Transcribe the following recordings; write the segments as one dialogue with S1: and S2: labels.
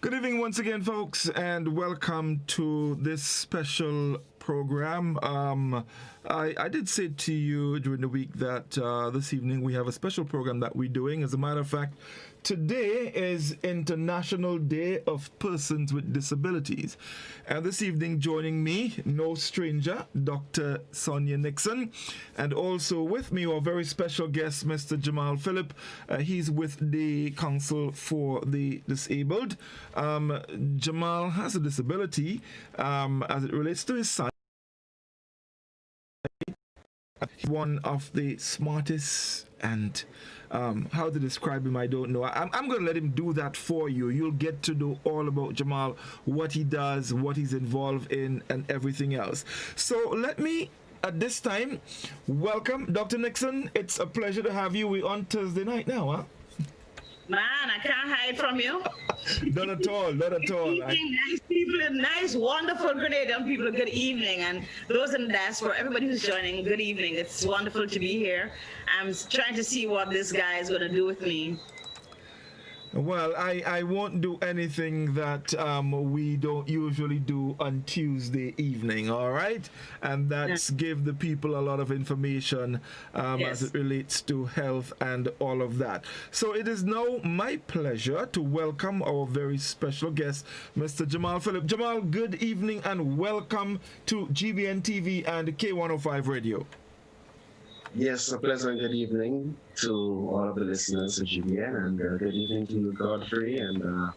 S1: Good evening once again, folks, and welcome to this special program. I did say to you during the week that this evening we have a special program that we're doing. As a matter of fact, today is International Day of Persons with Disabilities. And this evening joining me, no stranger, Dr. Sonia Nixon. And also with me, our very special guest, Mr. Jamal Phillip. He's with the Council for the Disabled. Jamal has a disability as it relates to his sight. One of the smartest and how to describe him, I don't know. I'm going to let him do that for you. You'll get to know all about Jamal, what he does, what he's involved in, and everything else. So let me, at this time, welcome Dr. Nixon. It's a pleasure to have you. We're on Thursday night now, huh?
S2: Man, I can't hide from you.
S1: Not at all, not at all.
S2: Good evening, nice people, nice, wonderful Grenadian people, good evening. And those in the diaspora, everybody who's joining, good evening. It's wonderful to be here. I'm trying to see what this guy is going to do with me.
S1: Well, I won't do anything that we don't usually do on Tuesday evening, all right? And that's give the people a lot of information as it relates to health and all of that. So it is now my pleasure to welcome our very special guest, Mr. Jamal Phillip. Jamal, good evening and welcome to GBN TV and K105 Radio.
S3: Yes, a pleasant good evening to all of the listeners of GBN, and good evening to you, Godfrey, and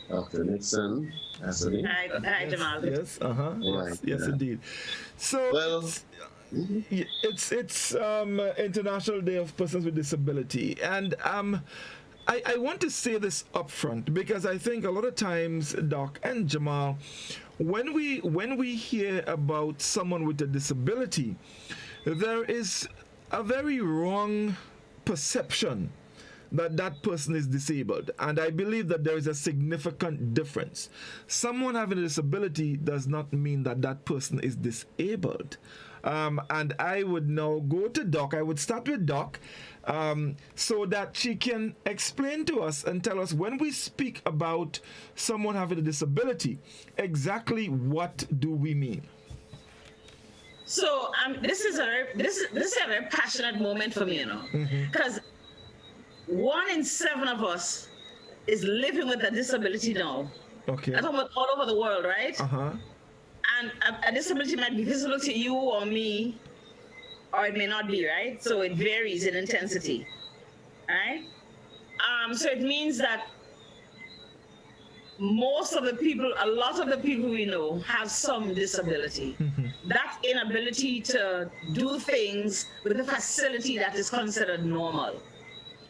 S3: Dr. Nixon.
S2: Hi, Jamal.
S1: Yes,
S3: Right,
S1: yes, indeed. So,
S3: well,
S1: it's International Day of Persons with Disability, and I want to say this up front because I think a lot of times, Doc and Jamal, when we hear about someone with a disability, there is a very wrong perception that that person is disabled. And I believe that there is a significant difference. Someone having a disability does not mean that that person is disabled. And I would now go to Doc. I would start with Doc so that she can explain to us and tell us when we speak about someone having a disability, exactly what do we mean?
S2: So this is a very passionate moment for me, you know, because 1 in 7 of us is living with a disability now.
S1: Okay.
S2: I'm talking about all over the world, right? And a disability might be visible to you or me, or it may not be, right? So it varies in intensity, right? So it means that most of the people, a lot of the people we know have some disability. That inability to do things with the facility that is considered normal.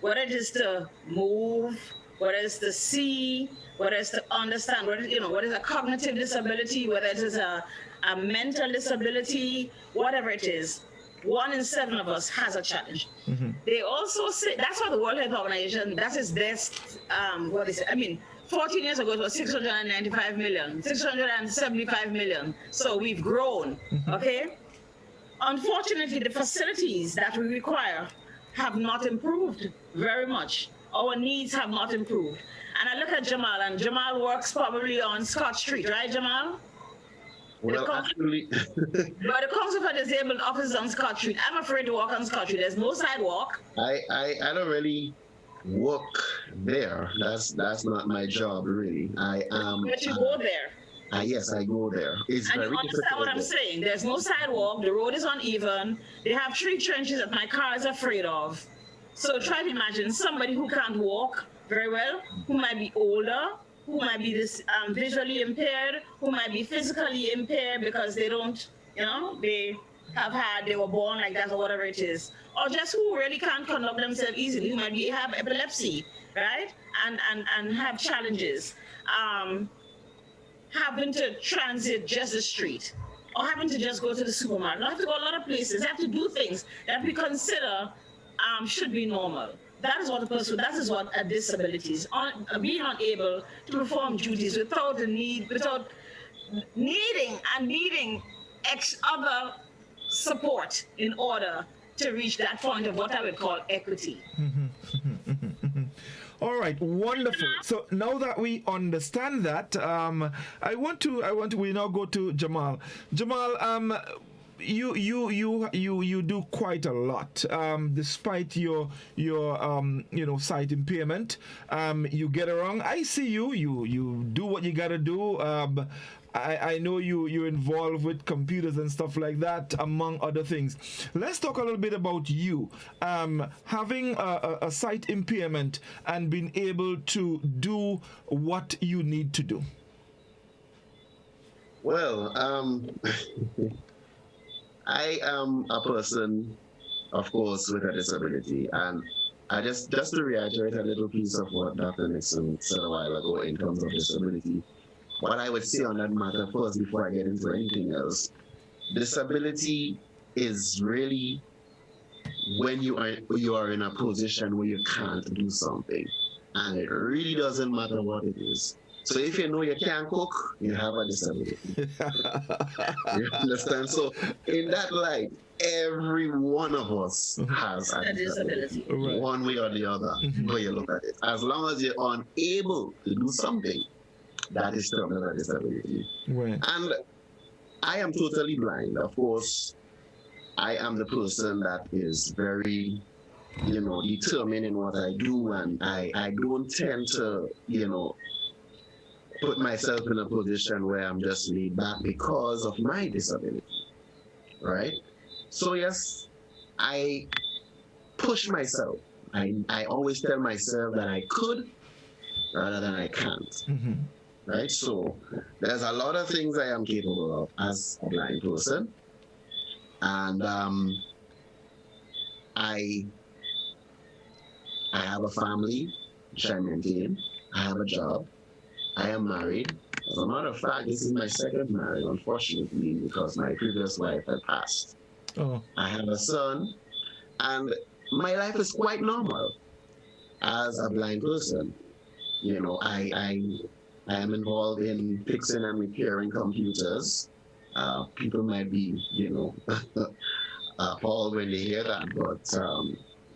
S2: Whether it is to move, whether it's to see, whether it's to understand, whether is a cognitive disability, whether it is a mental disability, whatever it is, 1 in 7 of us has a challenge. They also say, that's what the World Health Organization, that is their, 14 years ago, it was 695 million, 675 million. So we've grown, okay? Unfortunately, the facilities that we require have not improved very much. Our needs have not improved. And I look at Jamal, and Jamal works probably on Scott Street, right, Jamal?
S3: well, actually,
S2: But the Council for Disabled office on Scott Street. I'm afraid to walk on Scott Street. There's no sidewalk.
S3: I don't really work there. That's not my job, really.
S2: But you go there.
S3: Yes, I go there. It's
S2: And
S3: very
S2: you understand what I'm saying? There's no sidewalk. The road is uneven. They have 3 trenches that my car is afraid of. So try to imagine somebody who can't walk very well, who might be older, who might be visually impaired, who might be physically impaired because they don't, they were born like that or whatever it is. Or just who really can't conduct themselves easily, who might have epilepsy, right? And have challenges. Having to transit just the street, or having to just go to the supermarket. They have to go a lot of places. They have to do things that we consider should be normal. That is what a disability is. Being unable to perform duties without needing other support in order to reach that point of what I would call equity.
S1: All right, wonderful. So now that we understand that, we now go to Jamal. Jamal, you do quite a lot, despite your sight impairment. You get around. I see you do what you gotta do. I know you're involved with computers and stuff like that, among other things. Let's talk a little bit about you. Having a sight impairment and being able to do what you need to do.
S3: Well, I am a person, of course, with a disability, and I just to reiterate a little piece of what Dr. Nixon said a while ago in terms of disability. What I would say on that matter first, before I get into anything else, disability is really when you are in a position where you can't do something, and it really doesn't matter what it is. So if you know you can't cook, you have a disability. You understand? So in that light, every one of us has a disability,
S1: right.
S3: One way or the other, where you look at it. As long as you're unable to do something, that is still a disability.
S1: Right.
S3: And I am totally blind. Of course, I am the person that is very, determined in what I do, and I don't tend to, put myself in a position where I'm just laid back because of my disability, right? So yes, I push myself. I always tell myself that I could rather than I can't, right? So there's a lot of things I am capable of as a blind person, and I have a family which I maintain. I have a job. I am married. As a matter of fact, this is my second marriage, unfortunately, because my previous wife had passed.
S1: Oh.
S3: I have a son, and my life is quite normal as a blind person. I am involved in fixing and repairing computers. People might be, appalled when they hear that, but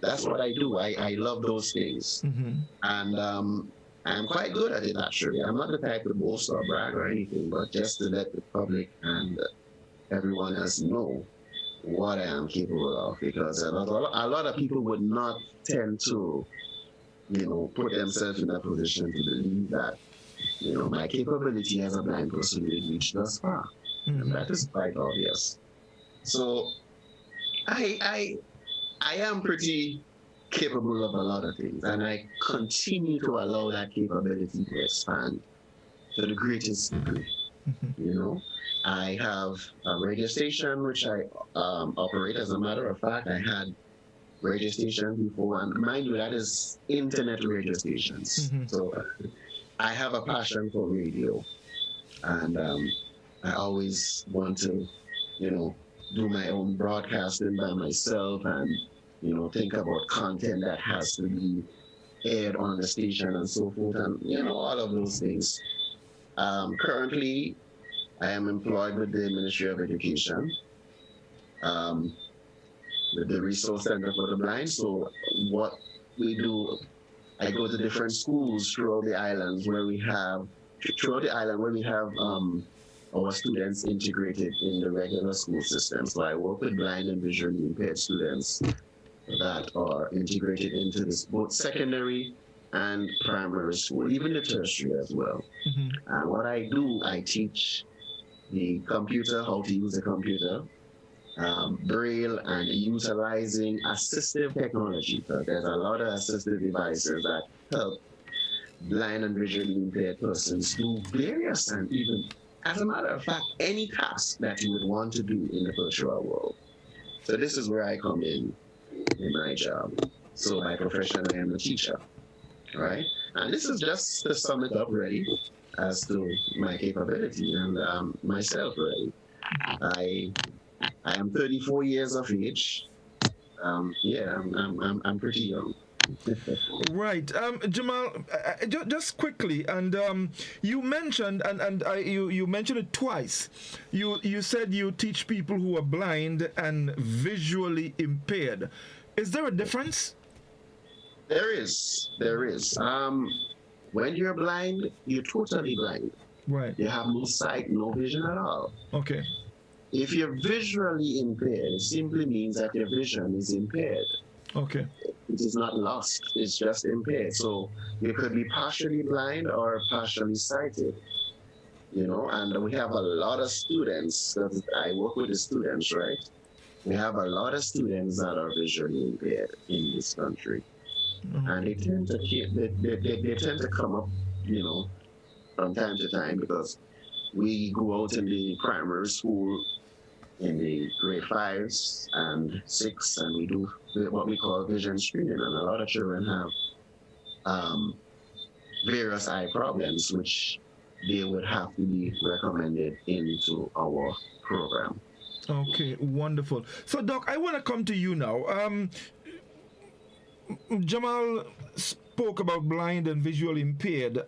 S3: that's what I do. I love those things. And I'm quite good at it, actually. I'm not the type to boast or brag or anything, but just to let the public and everyone else know what I am capable of, because a lot of people would not tend to, put themselves in a position to believe that, my capability as a blind person will reach thus far. And that is quite obvious. So I am pretty capable of a lot of things, and I continue to allow that capability to expand to the greatest degree. I have a radio station which I operate. As a matter of fact, I had radio stations before, and mind you, that is internet radio stations. So I have a passion for radio, and I always want to, do my own broadcasting by myself, and think about content that has to be aired on the station and so forth, and all of those things. Currently, I am employed with the Ministry of Education, with the Resource Center for the Blind. So what we do, I go to different schools throughout the island where we have our students integrated in the regular school system. So I work with blind and visually impaired students that are integrated into this both secondary and primary school, even the tertiary as well. And what I do, I teach the computer, how to use the computer, Braille, and utilizing assistive technology. So there's a lot of assistive devices that help blind and visually impaired persons do various and even, as a matter of fact, any task that you would want to do in the virtual world. So this is where I come in my job. So by profession, I am a teacher, right? And this is just to sum it up really as to my capability and myself really. I am 34 years of age. I'm pretty young.
S1: Right, Jamal. Just quickly, and you mentioned, you mentioned it twice. You said you teach people who are blind and visually impaired. Is there a difference?
S3: There is. When you're blind, you're totally blind.
S1: Right.
S3: You have no sight, no vision at all.
S1: Okay.
S3: If you're visually impaired, it simply means that your vision is impaired.
S1: Okay.
S3: It is not lost, it's just impaired. So you could be partially blind or partially sighted, and we have a lot of students, 'cause I work with the students, right? We have a lot of students that are visually impaired in this country. And they tend to they tend to come up, from time to time, because we go out in the primary school in the grade 5s and 6, and we do what we call vision screening, and a lot of children have various eye problems, which they would have to be recommended into our program.
S1: Okay, wonderful. So, Doc, I want to come to you now. Jamal spoke about blind and visually impaired.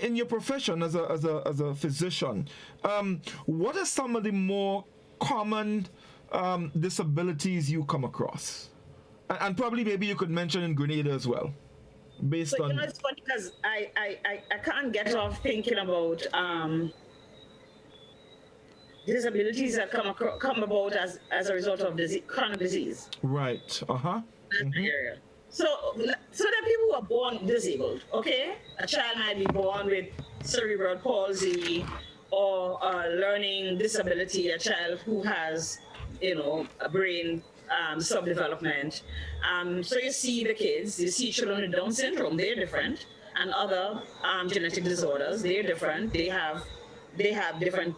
S1: In your profession as a physician, what are some of the more common disabilities you come across? And probably maybe you could mention in Grenada as well, based
S2: So,
S1: on.
S2: it's funny because I can't get off thinking about disabilities that come about as a result of chronic disease.
S1: Right. Uh-huh.
S2: That's the area. So there are people who are born disabled, okay? A child might be born with cerebral palsy or a learning disability, a child who has, a brain subdevelopment. So you see the kids, you see children with Down syndrome, they're different, and other genetic disorders, they're different. They have different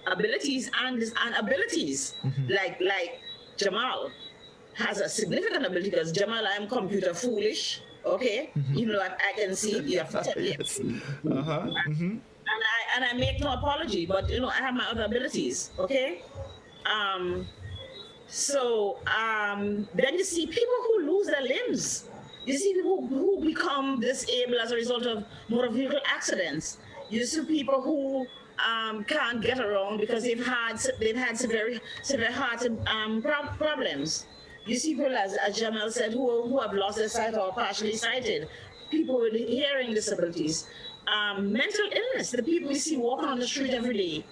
S2: abilities and abilities, like Jamal has a significant ability, because Jamal, I am computer foolish, okay? I can see, you have to tell me.
S1: Yes. Uh-huh. Mm-hmm.
S2: And I make no apology, but I have my other abilities, okay? Then you see people who lose their limbs. You see people who become disabled as a result of motor vehicle accidents. You see people who can't get around because they've had severe heart problems. You see people, as Jamal said, who have lost their sight or partially sighted. People with hearing disabilities. Mental illness, the people we see walking on the street every day.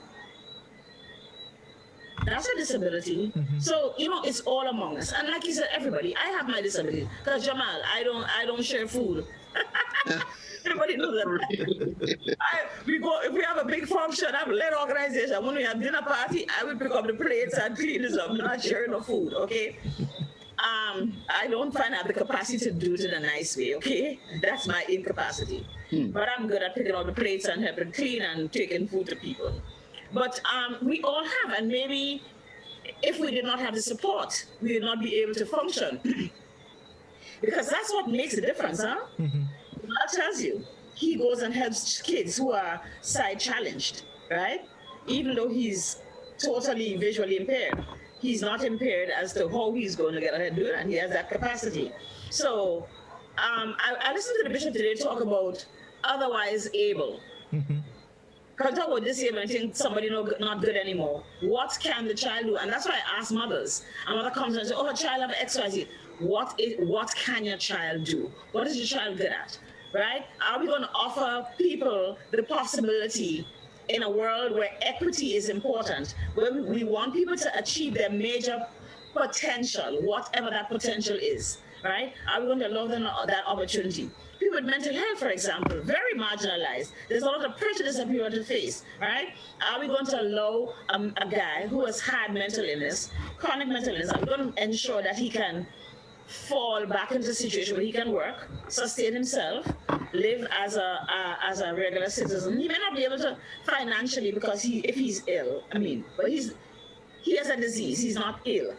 S2: That's a disability. So, it's all among us. And like you said, everybody, I have my disability. Because Jamal, I don't share food. Everybody knows that. If we have a big function, I'm a led organization. When we have dinner party, I will pick up the plates and clean this up. I'm not sharing no food, okay? I don't find I have the capacity to do it in a nice way, okay? That's my incapacity. But I'm good at picking up the plates and helping clean and taking food to people. But we all have, and maybe if we did not have the support, we would not be able to function. Because that's what makes the difference, huh? God tells you, he goes and helps kids who are sight challenged, right? Even though he's totally visually impaired, he's not impaired as to how he's going to get ahead and do it, and he has that capacity. So I listened to the bishop today talk about otherwise able. Because talk about disabled, I think somebody not good anymore. What can the child do? And that's why I ask mothers. A mother comes and says, "Oh, a child have XYZ. What can your child do? What is your child good at?" Right? Are we going to offer people the possibility in a world where equity is important, where we want people to achieve their major potential, whatever that potential is, right? Are we going to allow them that opportunity? People with mental health, for example, very marginalized. There's a lot of prejudice that people have to face, right? Are we going to allow a guy who has had mental illness, chronic mental illness, are we going to ensure that he can fall back into a situation where he can work, sustain himself, live as a regular citizen? He may not be able to financially because if he's ill, but he has a disease, he's not ill.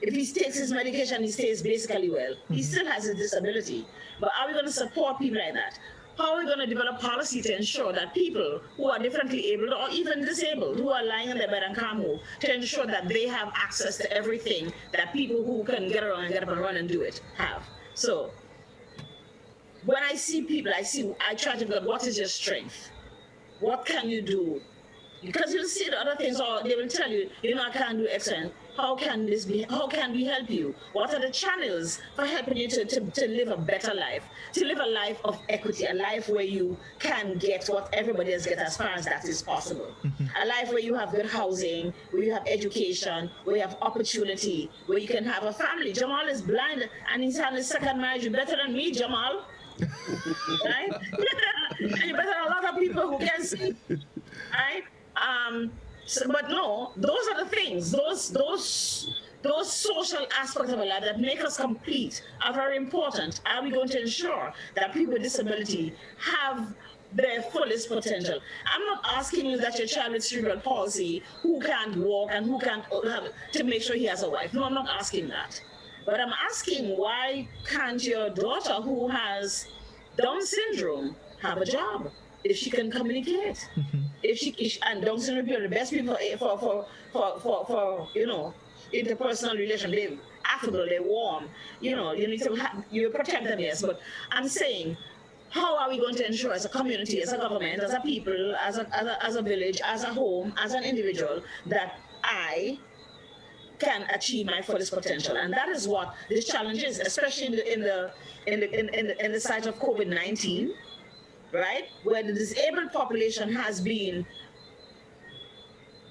S2: If he takes his medication, he stays basically well. He still has a disability. But are we going to support people like that? How are we going to develop policy to ensure that people who are differently able or even disabled, who are lying in their bed and can't move, to ensure that they have access to everything that people who can get around and get up and run and do it have? So when I see people, I try to go, what is your strength? What can you do? Because you'll see the other things, or they will tell you, I can't do X, and how can this be? How can we help you? What are the channels for helping you to live a better life, to live a life of equity, a life where you can get what everybody else gets as far as that is possible, a life where you have good housing, where you have education, where you have opportunity, where you can have a family. Jamal is blind and he's had his second marriage. You're better than me, Jamal. Right? And you're better than a lot of people who can see. Right? But no, those are the things, those social aspects of our life that make us complete are very important. Are we going to ensure that people with disability have their fullest potential? I'm not asking you that your child with cerebral palsy who can't walk and who can't have to make sure he has a wife. No, I'm not asking that. But I'm asking, why can't your daughter who has Down syndrome have a job if she can communicate? And Down syndrome people are the best people for interpersonal relation. They're affable, they're warm. You need to you protect them, yes. But I'm saying, how are we going to ensure as a community, as a government, as a people, as a village, as a home, as an individual, that I can achieve my fullest potential? And that is what this challenge is, especially in the site of COVID-19, right, where the disabled population has been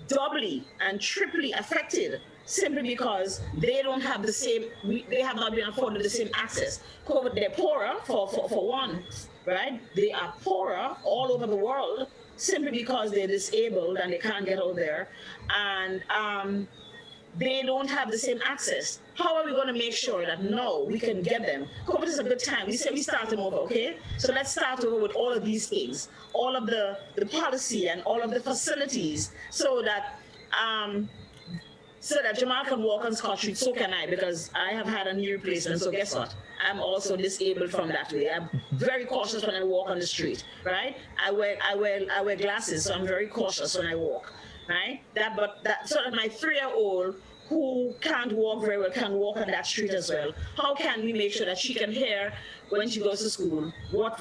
S2: doubly and triply affected simply because they don't have the same, they have not been afforded the same access. COVID, they're poorer for one, right? They are poorer all over the world simply because they're disabled and they can't get out there, and they don't have the same access. How are we going to make sure that, no, we can get them? COVID is a good time. We say we start them over, okay? So let's start over with all of these things, all of the policy and all of the facilities, so that Jamal can walk on Scott Street. So can I, because I have had a knee replacement. So guess what? I'm also disabled from that way. I'm very cautious when I walk on the street, right? I wear glasses, so I'm very cautious when I walk. Right? So that my 3-year-old who can't walk very well can walk on that street as well. How can we make sure that she can hear when she goes to school? What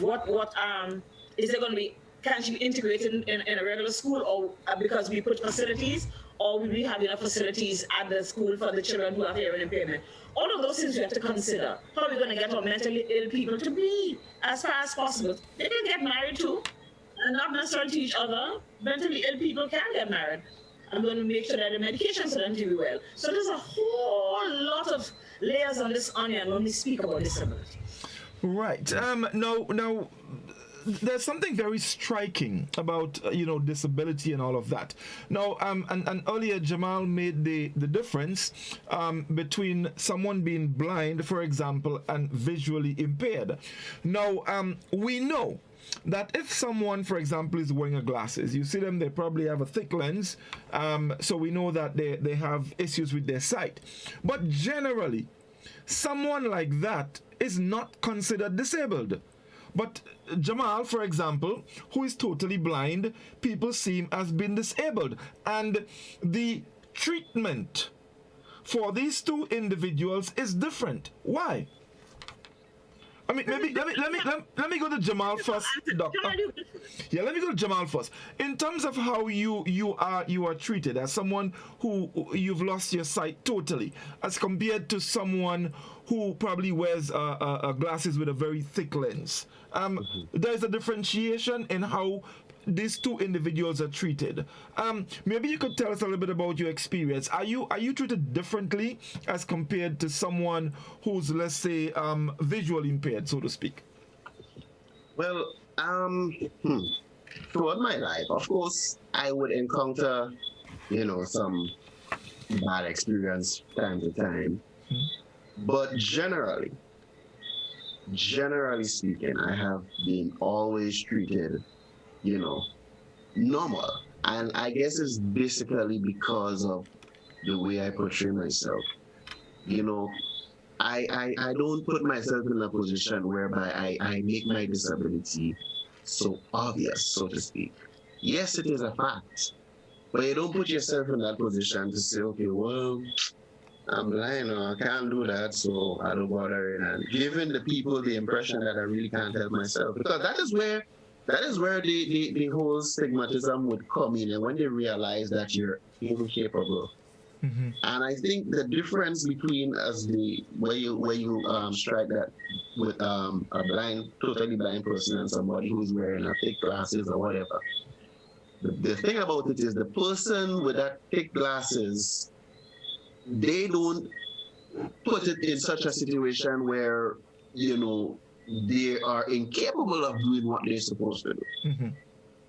S2: is there going to be? Can she be integrated in a regular school, or because we put facilities, or will we have enough facilities at the school for the children who have hearing impairment? All of those things we have to consider. How are we going to get our mentally ill people to be as far as possible? They can get married too, and not necessarily to each other. Mentally ill people can get married. I'm going to make sure that the medications for them to be well. So there's a whole lot of layers on this onion when we speak about disability.
S1: Right. Now, there's something very striking about disability and all of that. Now, and earlier Jamal made the difference between someone being blind, for example, and visually impaired. Now, we know that if someone, for example, is wearing glasses, you see them, they probably have a thick lens, so we know that they have issues with their sight. But generally, someone like that is not considered disabled. But Jamal, for example, who is totally blind, people see him as being disabled. And the treatment for these two individuals is different. Why? I mean, maybe let me go to Jamal first, Doctor. Yeah, let me go to Jamal first. In terms of how you are treated as someone who you've lost your sight totally, as compared to someone who probably wears glasses with a very thick lens. There's a differentiation in how these two individuals are treated. Maybe you could tell us a little bit about your experience. Are you treated differently as compared to someone who's, let's say, visually impaired, so to speak?
S3: Well, throughout my life, of course, I would encounter, some bad experience time to time. But generally speaking, I have been always treated, normal. And I guess it's basically because of the way I portray myself. I don't put myself in a position whereby I make my disability so obvious, so to speak. Yes, it is a fact. But you don't put yourself in that position to say, okay, well, I'm blind, I can't do that, so I don't bother it. And giving the people the impression that I really can't help myself. Because that is where the whole stigmatism would come in, and when they realize that you're incapable And I think the difference between where you strike that with a totally blind person and somebody who's wearing a thick glasses or whatever. The thing about it is the person with that thick glasses, they don't put it in such a situation where, they are incapable of doing what they're supposed to do.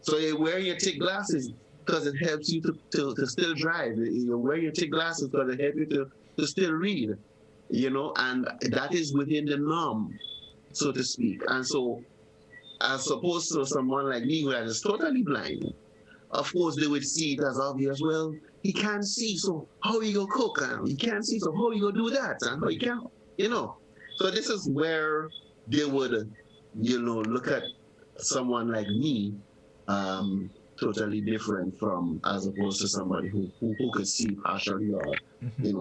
S3: So you wear your thick glasses because it helps you to still drive. You wear your thick glasses because it helps you to still read, and that is within the norm, so to speak. And so, as opposed to someone like me who is totally blind, of course they would see it as obvious. Well, he can't see, so how you gonna cook? He can't see, so how you gonna do that? And how you can't, So this is where they would, look at someone like me, totally different from as opposed to somebody who could see partially or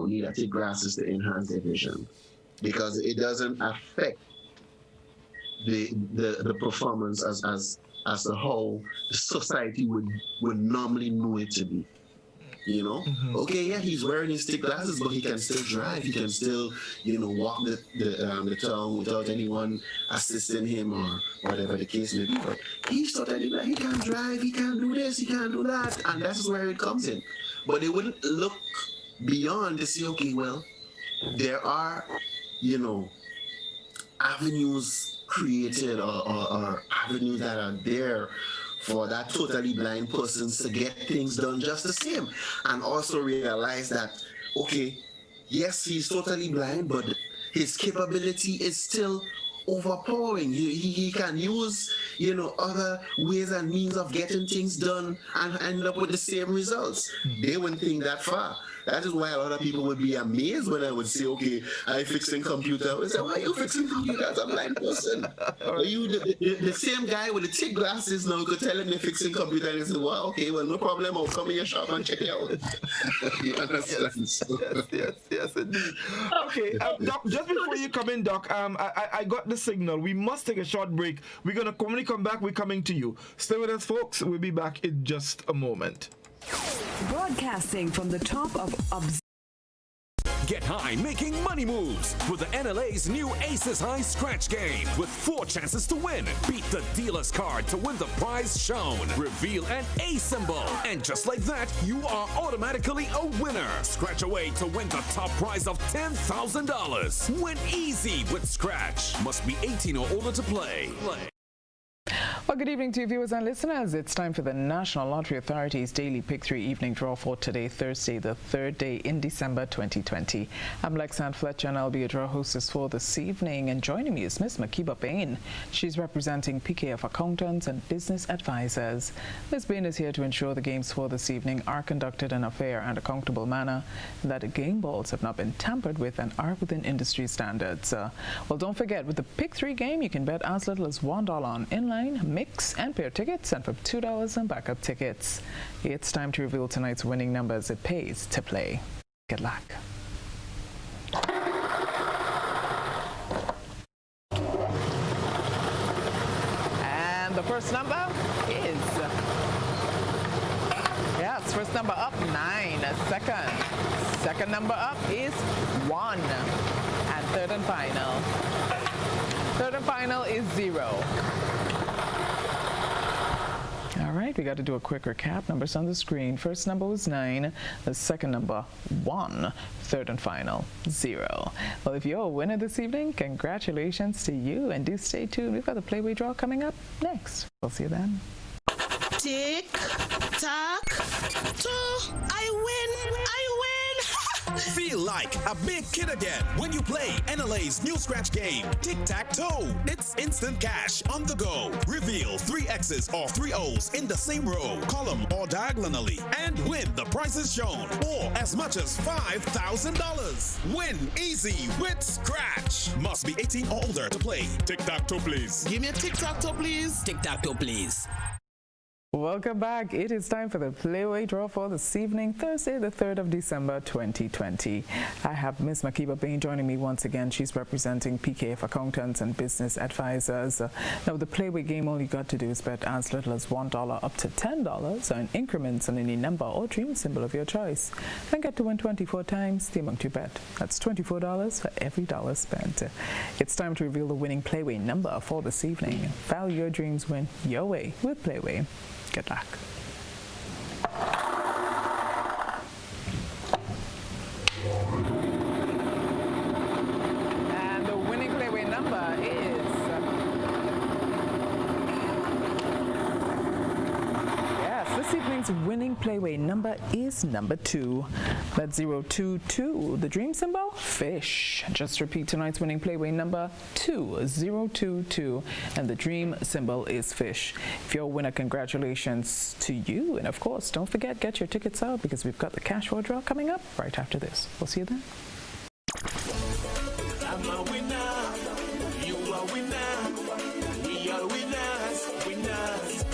S3: need to take glasses to enhance their vision, because it doesn't affect the performance as to how the society would normally know it to be. Okay, yeah, he's wearing his thick glasses, but he can still drive. He can still, walk the town without anyone assisting him or whatever the case may be. But he's totally blind. He can't drive. He can't do this. He can't do that. And that's where it comes in. But they wouldn't look beyond to see, okay, well, there are, avenues created or avenues that are there for that totally blind person to get things done just the same. And also realize that, okay, yes, he's totally blind, but his capability is still overpowering. He can use, other ways and means of getting things done and end up with the same results. They wouldn't think that far. That is why a lot of people would be amazed when I would say, okay, I'm fixing computer. I would say, why are you fixing computer as a blind person? Are you the same guy with the thick glasses now could tell him they're fixing computer and he said, well, okay, well, no problem. I'll come in your shop and check it out. You understand?
S1: Yes, indeed. Okay, Doc, just before you come in, Doc, I got the signal. We must take a short break. We're going to, when we come back, we're coming to you. Stay with us, folks. We'll be back in just a moment.
S4: Broadcasting from the top of
S5: Get high making money moves with the NLA's new Aces High Scratch game with 4 chances to win. Beat the dealer's card to win the prize shown. Reveal an A symbol. And just like that, you are automatically a winner. Scratch away to win the top prize of $10,000. Win easy with Scratch. Must be 18 or older to play.
S6: Well, good evening to you viewers and listeners. It's time for the National Lottery Authority's daily Pick 3 evening draw for today, Thursday, the 3rd day in December 2020. I'm Lexanne Fletcher and I'll be your draw hostess for this evening. And joining me is Miss Makiba Bain. She's representing PKF Accountants and Business Advisors. Ms. Bain is here to ensure the games for this evening are conducted in a fair and accountable manner, and that the game balls have not been tampered with and are within industry standards. Well, don't forget, with the Pick 3 game, you can bet as little as $1 on inline, mix and pair tickets, and for $2 on backup tickets. It's time to reveal tonight's winning numbers. It pays to play. Good luck. And the first number is, yes, first number up, 9. Second number up is 1. And third and final is 0. All right, we got to do a quick recap. Numbers on the screen. First number was 9. The second number, 1. Third and final, 0. Well, if you're a winner this evening, congratulations to you. And do stay tuned. We've got the Playway Draw coming up next. We'll see you then.
S7: Tick, tock, toe. I win.
S5: Feel like a big kid again when you play NLA's new scratch game, Tic-Tac-Toe. It's instant cash on the go. Reveal 3 X's or 3 O's in the same row, column, or diagonally, and win the prizes shown, or as much as $5,000. Win easy with Scratch. Must be 18 or older to play. Tic-Tac-Toe, please.
S7: Give me a tic-tac-toe, please.
S8: Tic-Tac-Toe, please.
S6: Welcome back. It is time for the Playway draw for this evening, Thursday, the 3rd of December, 2020. I have Ms. Makiba Bain joining me once again. She's representing PKF Accountants and Business Advisors. Now, the Playway game, all you got to do is bet as little as $1 up to $10 on increments on any number or dream symbol of your choice. And get to win 24 times the amount you bet. That's $24 for every dollar spent. It's time to reveal the winning Playway number for this evening. Value your dreams, win your way with Playway. Good luck. And the winning Playway number is this evening's winning Playway number is number 2. That's 022. The dream symbol, fish. Just repeat tonight's winning Playway number 2022, and the dream symbol is fish. If you're a winner, congratulations to you. And of course, don't forget, get your tickets out because we've got the cash for draw coming up right after this. We'll see you then.
S8: I'm a winner. You are winner. We are winners. Winners.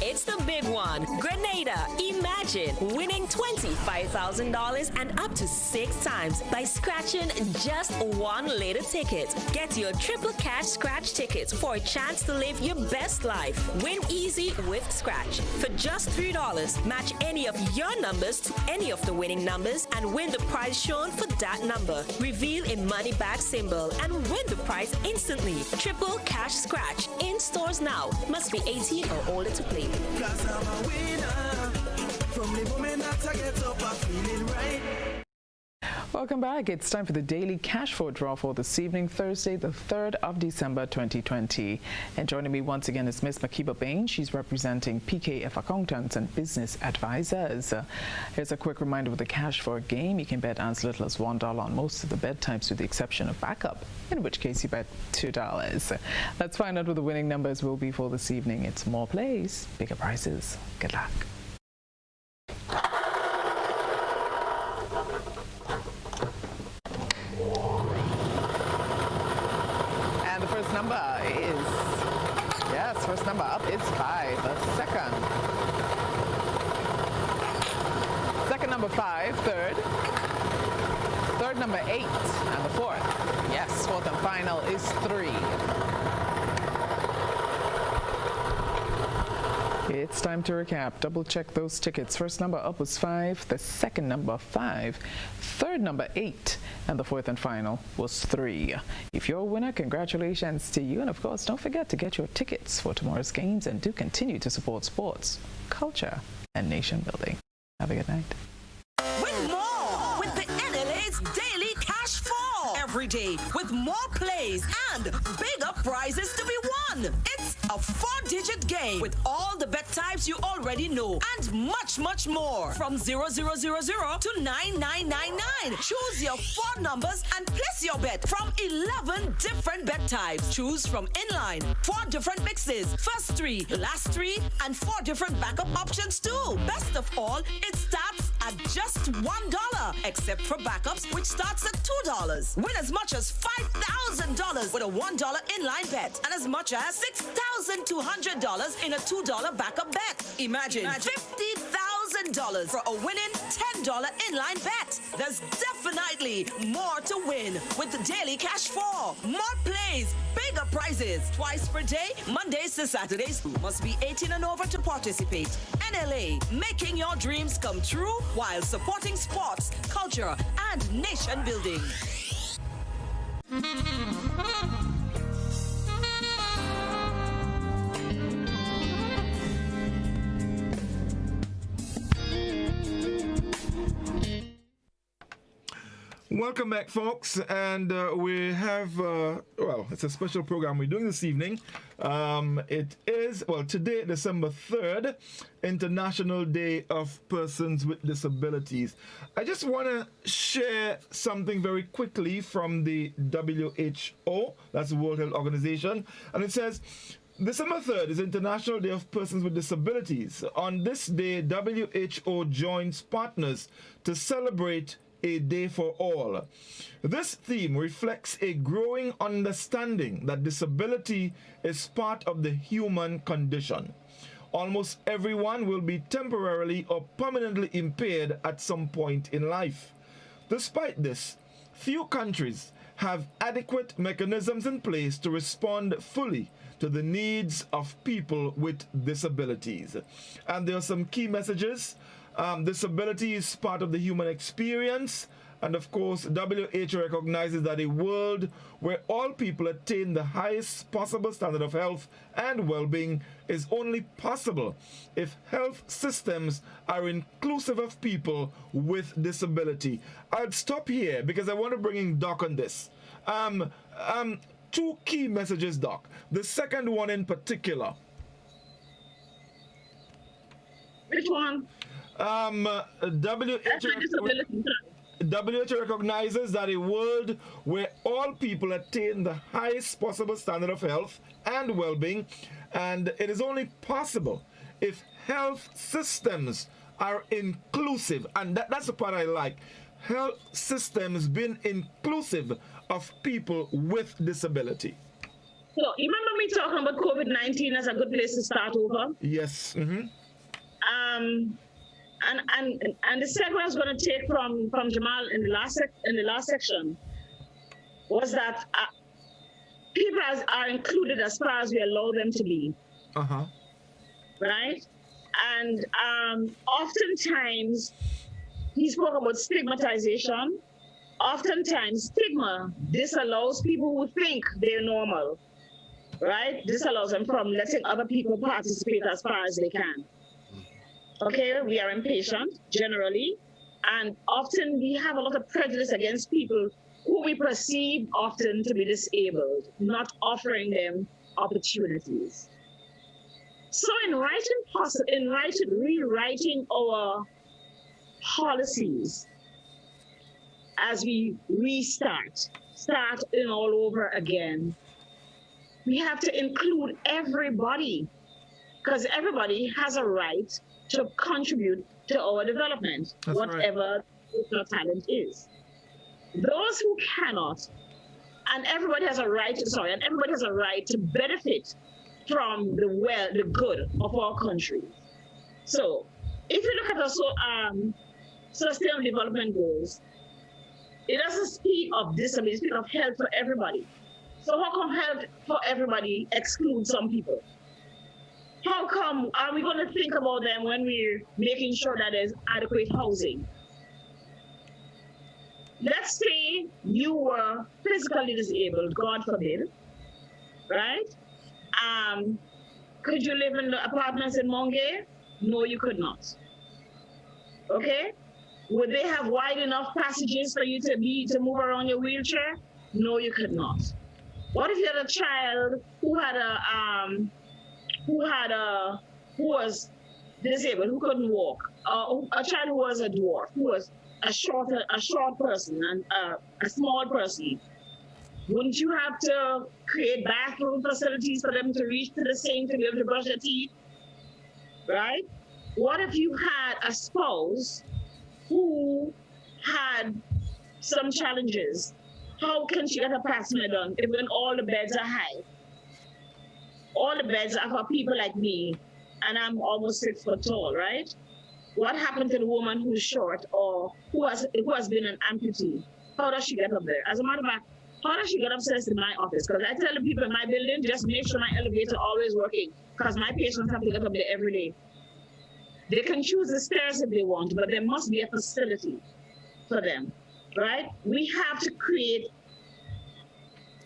S9: It's the big one. Grenada. Imagine winning $25,000 and up to 6 times by scratching just one little ticket. Get your triple cash scratch tickets for a chance to live your best life. Win easy with Scratch. For just $3, match any of your numbers to any of the winning numbers and win the prize shown for that number. Reveal a money back symbol and win the prize instantly. Triple cash scratch. In stores now. Must be 18 or older to play.
S8: Cause I'm a winner. From the moment that I get up, I'm feeling right.
S6: Welcome back. It's time for the daily cash for draw for this evening, Thursday, the 3rd of December, 2020. And joining me once again is Ms. Makiba Bain. She's representing PKF Accountants and Business Advisors. Here's a quick reminder of the cash for game. You can bet as little as $1 on most of the bet types with the exception of backup, in which case you bet $2. Let's find out what the winning numbers will be for this evening. It's more plays, bigger prizes. Good luck. First number up is 5. The second number 5, third number 8, and the fourth, yes, fourth and final is 3. It's time to recap. Double check those tickets. First number up was 5, the second number 5, third number 8, and the fourth and final was 3. If you're a winner, congratulations to you. And of course, don't forget to get your tickets for tomorrow's games and do continue to support sports, culture, and nation building. Have a good night.
S10: Win more with the NLA's Daily Cash Fall. Every day with more plays and bigger prizes to be won. It's a 4-digit game with all the bet types you already know and much, much more. From 0000 to 9999. Choose your 4 numbers and place your bet from 11 different bet types. Choose from inline, 4 different mixes, first 3, last 3, and 4 different backup options too. Best of all, it starts at just $1, except for backups, which starts at $2. Win as much as $5,000 with a $1 inline bet and as much as $6,200 in a $2 backup bet. Imagine $50,000 for a winning $10 inline bet. There's definitely more to win with the Daily Cash 4. More plays, bigger prizes, twice per day, Mondays to Saturdays. Must be 18 and over to participate. NLA, making your dreams come true while supporting sports, culture, and nation building.
S1: Welcome back, folks, and we have, well, it's a special program we're doing this evening. It is, well, today, December 3rd, International Day of Persons with Disabilities. I just want to share something very quickly from the WHO, that's the World Health Organization, and it says, December 3rd is International Day of Persons with Disabilities. On this day, WHO joins partners to celebrate a day for all. This theme reflects a growing understanding that disability is part of the human condition. almost everyone will be temporarily or permanently impaired at some point in life. Despite this, few countries have adequate mechanisms in place to respond fully to the needs of people with disabilities. And there are some key messages. Disability is part of the human experience. And of course, WHO recognizes that a world where all people attain the highest possible standard of health and well-being is only possible if health systems are inclusive of people with disability. I'll stop here because I want to bring in Doc on this. Two key messages, Doc. The second one in particular.
S2: Which one?
S1: WHO recognizes that a world where all people attain the highest possible standard of health and well-being, and it is only possible if health systems are inclusive, and that's the part I like. Health systems being inclusive of people with disability.
S2: So, you remember me talking about COVID-19 as a good place to start over?
S1: Yes. Mm-hmm.
S2: And the segue I was going to take from Jamal in the last section was that people are included as far as we allow them to be. Right? And oftentimes, he spoke about stigmatization. Oftentimes, stigma disallows people who think they're normal. Right? Disallows them from letting other people participate as far as they can. Okay, we are impatient generally, and often we have a lot of prejudice against people who we perceive often to be disabled, not offering them opportunities. So in rewriting our policies as we start in all over again, we have to include everybody, because everybody has a right to contribute to our development, whatever their talent is. Those who cannot, and everybody has a right to benefit from the good of our country. So, if you look at the Sustainable Development Goals, it doesn't speak of disability, it speaks of health for everybody. So how come health for everybody excludes some people? How come are we going to think about them when we're making sure that there's adequate housing? Let's say you were physically disabled, God forbid, right? Could you live in the apartments in Mongay? No, you could not. Okay? Would they have wide enough passages for you to move around your wheelchair? No, you could not. What if you had a child who was disabled, who couldn't walk, a child who was a dwarf, who was a short person and a small person? Wouldn't you have to create bathroom facilities for them to reach to the sink to be able to brush their teeth? Right? What if you had a spouse who had some challenges? How can she get her plasma done if when all the beds are high? All the beds are for people like me, and I'm almost 6 foot tall, right? What happened to the woman who's short or who has been an amputee? How does she get up there? As a matter of fact, how does she get upstairs in my office? Because I tell the people in my building, just make sure my elevator always working, because my patients have to get up there every day. They can choose the stairs if they want, but there must be a facility for them, right? We have to create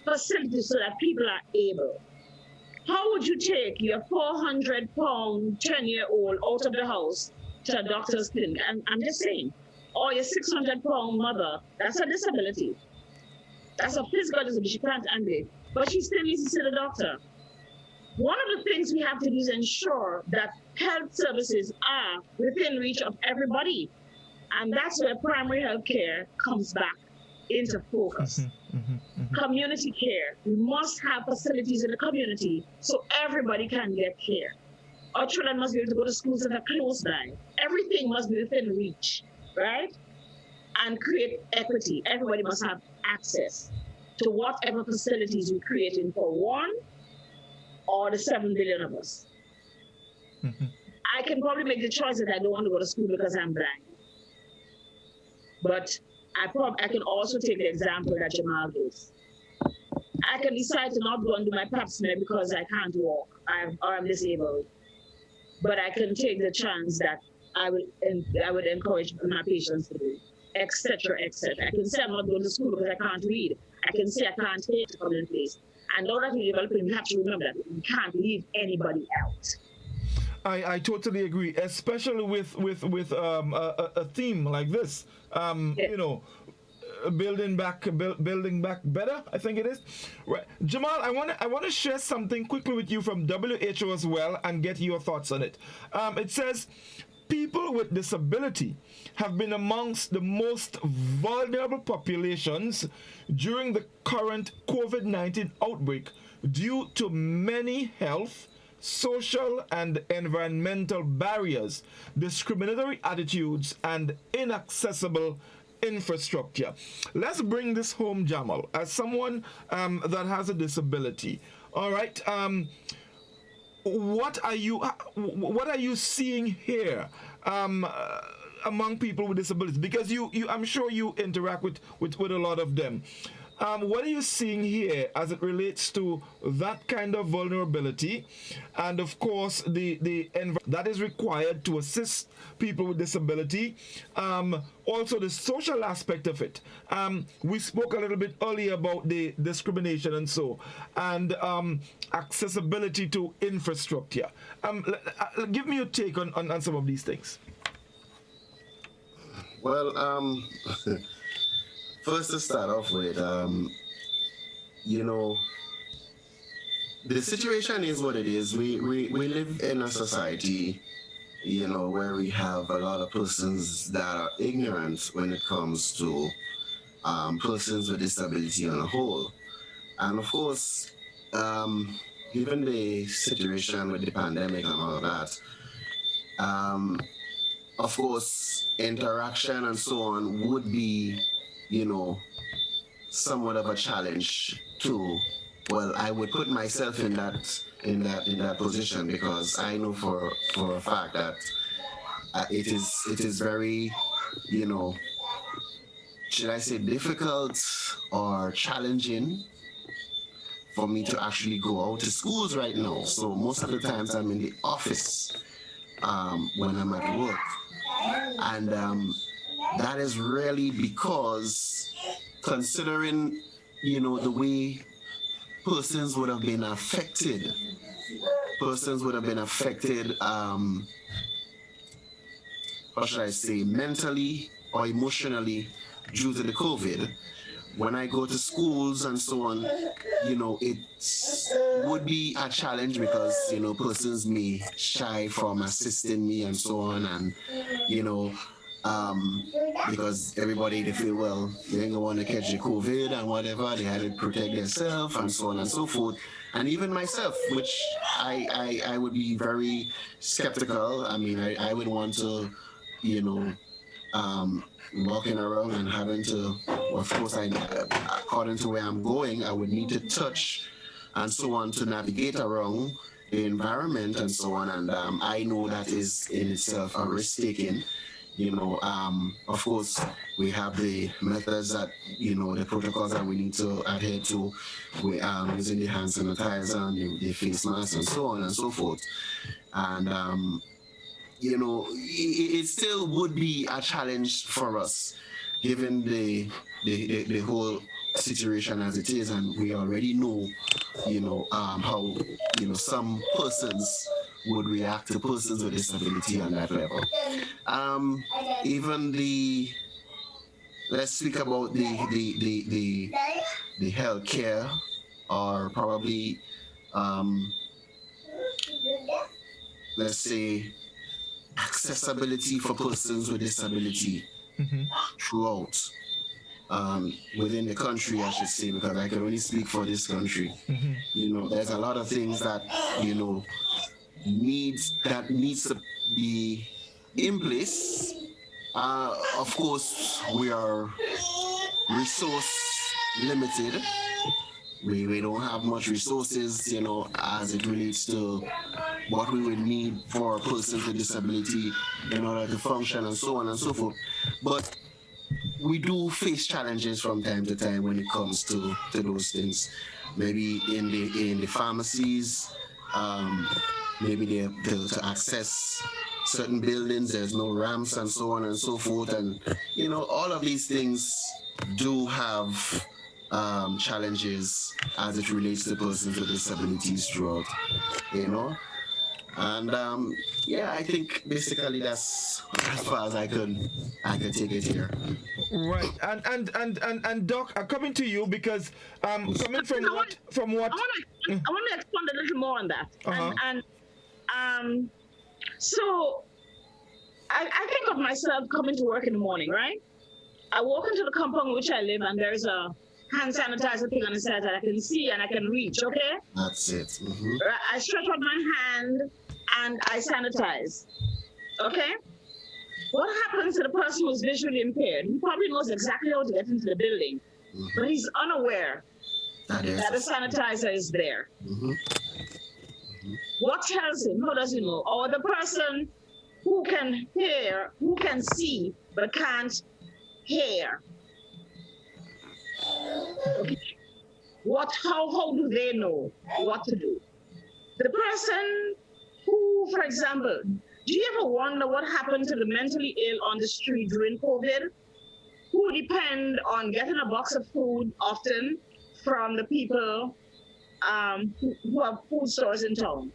S2: facilities so that people are able. How would you take your 400-pound 10-year-old out of the house to a doctor's clinic? I'm just saying. Or your 600-pound mother, that's a disability. That's a physical disability. She can't ambulate, but she still needs to see the doctor. One of the things we have to do is ensure that health services are within reach of everybody. And that's where primary health care comes back into focus. Community care. We must have facilities in the community so everybody can get care. Our children must be able to go to schools that are close by. Everything must be within reach, right? And create equity. Everybody must have access to whatever facilities we're creating for one or the 7 billion of us. I can probably make the choice that I don't want to go to school because I'm blind. But I can also take the example that Jamal gives. I can decide to not go and do my pap smear because I can't walk or I'm disabled. But I can take the chance that I would encourage my patients to do, etc., etc. I can say I'm not going to school because I can't read. I can say I can't hear to come in place. And all that we're developing, we have to remember that we can't leave anybody out.
S1: I totally agree, especially with a theme like this. You know, building back better, I think it is. Right, Jamal, I want to share something quickly with you from WHO as well and get your thoughts on it. It says people with disability have been amongst the most vulnerable populations during the current COVID-19 outbreak due to many health, social and environmental barriers, discriminatory attitudes, and inaccessible infrastructure. Let's bring this home, Jamal, as someone that has a disability. All right. What are you seeing here among people with disabilities? Because you I'm sure you interact with a lot of them. What are you seeing here as it relates to that kind of vulnerability, and of course the that is required to assist people with disability? Also the social aspect of it. We spoke a little bit earlier about the discrimination and accessibility to infrastructure. Give me your take on some of these things.
S3: Well, first to start off with, you know, the situation is what it is. We live in a society, you know, where we have a lot of persons that are ignorant when it comes to persons with disability on a whole. And of course, given the situation with the pandemic and all of that, of course, interaction and so on would be, you know, somewhat of a challenge too. Well, I would put myself in that position, because I know for a fact that it is very, you know, should I say difficult or challenging for me to actually go out to schools right now. So most of the times I'm in the office when I'm at work, and that is really because, considering, you know, the way persons would have been affected, how should I say, mentally or emotionally due to the COVID. When I go to schools and so on, you know, it would be a challenge because, you know, persons may shy from assisting me and so on, and, you know, because everybody, they feel, well, they don't want to catch the COVID and whatever, they had to protect themselves and so on and so forth. And even myself, which I would be very skeptical. I mean, I would want to, you know, walking around and having to, of course, according to where I'm going, I would need to touch and so on to navigate around the environment and so on. And I know that is in itself a risk taking. You know, of course, we have the methods that, you know, the protocols that we need to adhere to. We using the hand sanitizer and the face mask and so on and so forth. And you know, it still would be a challenge for us, given the whole situation as it is, and we already know, you know, how, you know, some persons would react to persons with disability on that level. Even let's speak about the healthcare, or probably let's say accessibility for persons with disability throughout within the country, I should say, because I can only speak for this country. You know, there's a lot of things that, you know, needs to be in place. Of course, we are resource limited, we don't have much resources, as it relates to what we would need for persons with disability in order to function and so on and so forth. But we do face challenges from time to time when it comes to those things. Maybe in the pharmacies, maybe to access certain buildings, there's no ramps and so on and so forth. And, all of these things do have challenges as it relates to persons with disabilities throughout, And I think basically that's as far as I could take it here.
S1: Right, and Doc, coming to you because coming from what
S2: I want to expand a little more on that. So I think of myself coming to work in the morning, right? I walk into the compound in which I live, and there's a hand sanitizer thing on the side that I can see and I can reach. Okay.
S3: That's it. Mm-hmm.
S2: I stretch out my hand and I sanitize. Okay? What happens to the person who's visually impaired? He probably knows exactly how to get into the building, but he's unaware that the sanitizer is there. What tells him? How does he know? Or the person who can hear, who can see, but can't hear. Okay. How do they know what to do? The person who, for example, do you ever wonder what happened to the mentally ill on the street during COVID, who depend on getting a box of food often from the people who have food stores in town,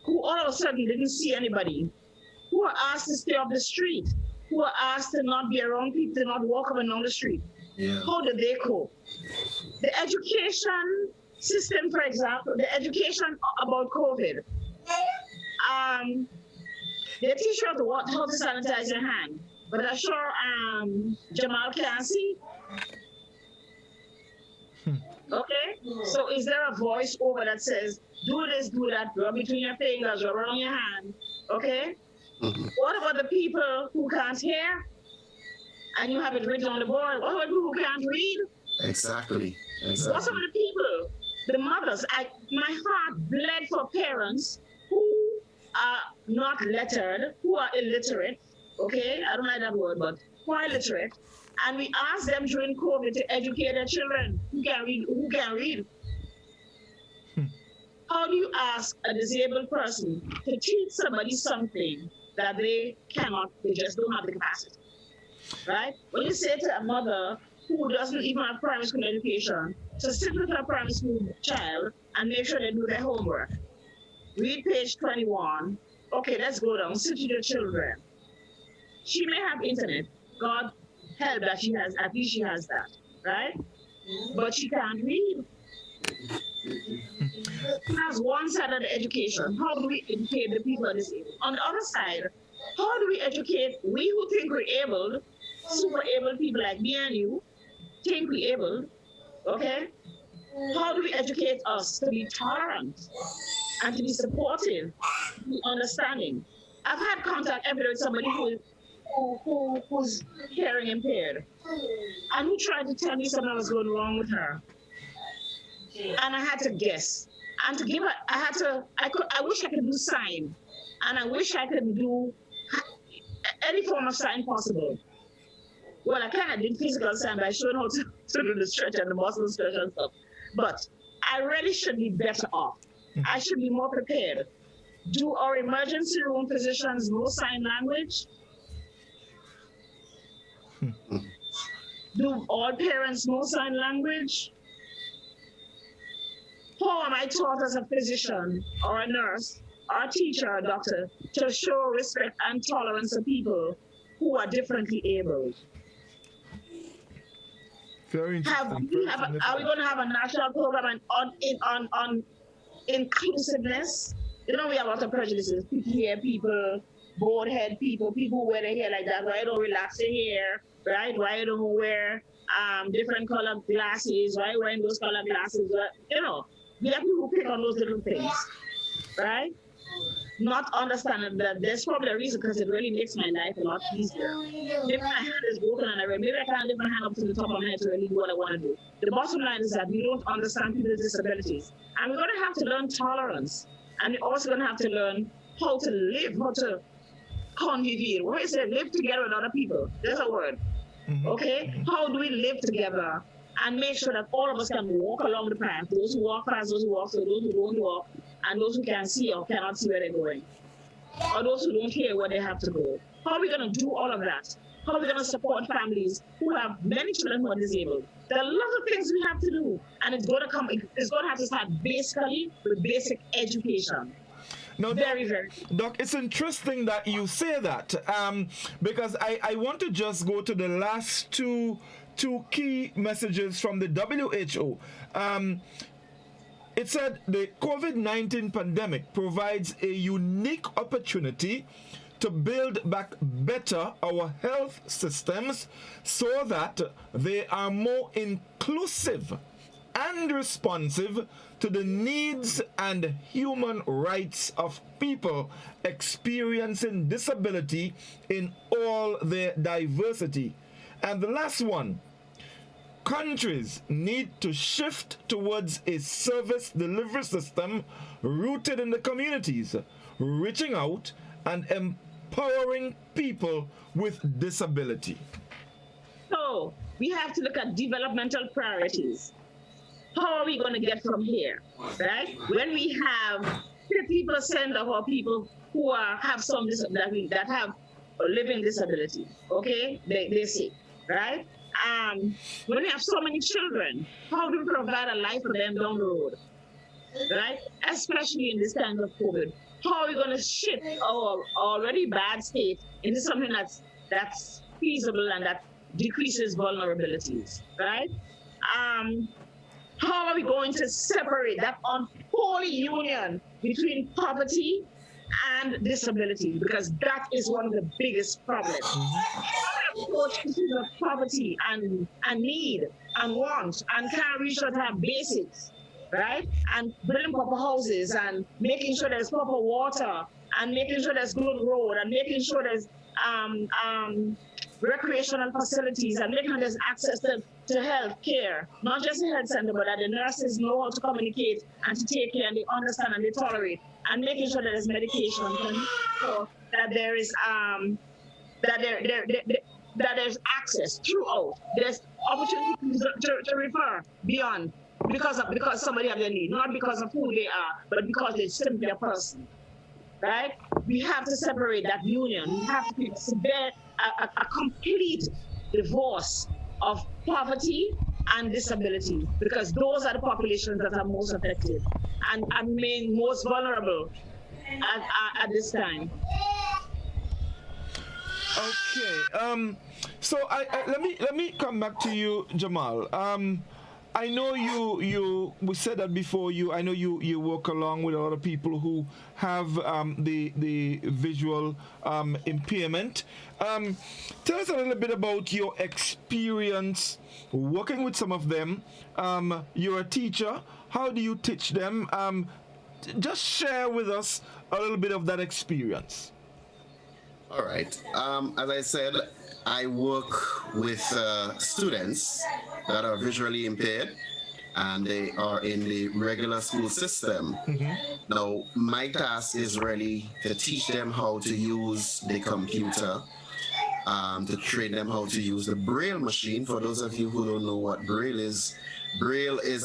S2: who all of a sudden didn't see anybody, who are asked to stay off the street, who are asked to not be around people, to not walk up and down the street? Yeah. How do they cope? The education system, for example, the education about COVID, they teach you how to sanitize your hand, but I'm sure Jamal can't see. Okay, so is there a voice over that says, do this, do that, rub between your fingers, rub around your hand, okay? What about the people who can't hear? And you have it written on the board. What about people who can't read?
S3: Exactly.
S2: What about the people, the mothers? My heart bled for parents who are not lettered, who are illiterate, okay? I don't like that word, but who are illiterate. And we asked them during COVID to educate their children who can read. How do you ask a disabled person to teach somebody something that they cannot, they just don't have the capacity, right? When you say to a mother who doesn't even have primary school education to sit with her primary school child and make sure they do their homework, read page 21, okay, let's go down, sit with your children. She may have internet, God help that she has, at least she has that, right? But she can't read. That's one side of the education. How do we educate the people disabled? On the other side, how do we educate we who think we're able, super able people like me and you, think we're able, okay? How do we educate us to be tolerant and to be supportive, to be understanding? I've had contact every day with somebody who's hearing impaired and who tried to tell me something was going wrong with her. And I had to guess. And to give her, I wish I could do sign. And I wish I could do any form of sign possible. Well, I kind of did physical sign by showing how to do the stretch and the muscle stretch and stuff. But I really should be better off. I should be more prepared. Do our emergency room physicians know sign language? Do all parents know sign language? How am I taught as a physician or a nurse or a teacher or a doctor to show respect and tolerance of people who are differently abled?
S1: Very interesting.
S2: Are we going to have a national program on inclusiveness? You know, we have a lot of prejudices. People hear people, bald head people, people who wear their hair like that. Why don't relax their hair, right? Why don't wear different colored glasses? Why wearing those colored glasses? You know, we have people who pick on those little things, right? not understanding that there's probably a reason, because it really makes my life a lot easier. Maybe my hand is broken and maybe I can't lift my hand up to the top of my head to really do what I want to do. The bottom line is that we don't understand people's disabilities. And we're going to have to learn tolerance. And we're also going to have to learn how to live, how to convive. What is it? Live together with other people. There's a word. Okay? How do we live together and make sure that all of us can walk along the path? Those who walk fast, those who walk slow, those who don't walk, and those who can see or cannot see where they're going, or those who don't hear where they have to go. How are we going to do all of that? How are we going to support families who have many children who are disabled? There are a lot of things we have to do, and it's going to have to start basically with basic education.
S1: No,
S2: very.
S1: Doc, it's interesting that you say that, because I want to just go to the last two key messages from the WHO. It said the COVID-19 pandemic provides a unique opportunity to build back better our health systems so that they are more inclusive and responsive to the needs and human rights of people experiencing disability in all their diversity. And the last one, countries need to shift towards a service delivery system rooted in the communities, reaching out and empowering people with disability.
S2: So we have to look at developmental priorities. How are we going to get from here, right? When we have 50% of our people who have some disability, that have a living disability, okay, they say, right? When we have so many children, how do we provide a life for them down the road, right? Especially in this time of COVID. How are we going to shift our already bad state into something that's feasible and that decreases vulnerabilities, right? How are we going to separate that unholy union between poverty and disability? Because that is one of the biggest problems. Approach issues of poverty and need and want and can't reach out to have basics, right? And building proper houses and making sure there's proper water and making sure there's good road and making sure there's recreational facilities and making sure there's access to health care, not just the health center, but that the nurses know how to communicate and to take care and they understand and they tolerate, and making sure that there's medication, so that there is that there's access throughout. There's opportunity to refer beyond because somebody has a need, not because of who they are, but because they're simply a person. Right? We have to separate that union. We have to be a complete divorce of poverty and disability, because those are the populations that are most affected and remain most vulnerable at this time.
S1: Okay. So let me come back to you, Jamal. I know we said that before. I know you work along with a lot of people who have the visual impairment. Tell us a little bit about your experience working with some of them. You're a teacher. How do you teach them? Just share with us a little bit of that experience.
S3: All right. As I said, I work with students that are visually impaired, and they are in the regular school system. Now, my task is really to teach them how to use the computer, to train them how to use the Braille machine. For those of you who don't know what Braille is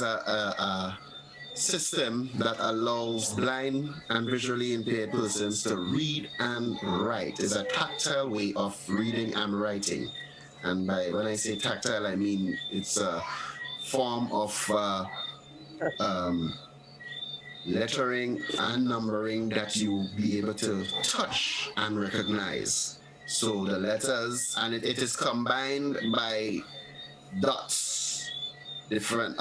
S3: a system that allows blind and visually impaired persons to read and write. It's a tactile way of reading and writing. And when I say tactile, I mean it's a form of lettering and numbering that you'll be able to touch and recognize. So the letters, and it is combined by dots. Different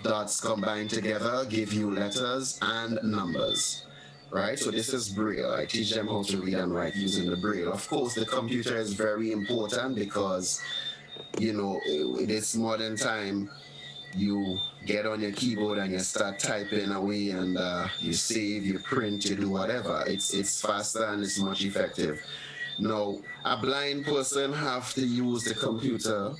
S3: dots combined together give you letters and numbers, right? So this is Braille. I teach them how to read and write using the Braille. Of course, the computer is very important because, in this modern time, you get on your keyboard and you start typing away, and you save, you print, you do whatever. It's faster and it's much effective. Now, a blind person have to use the computer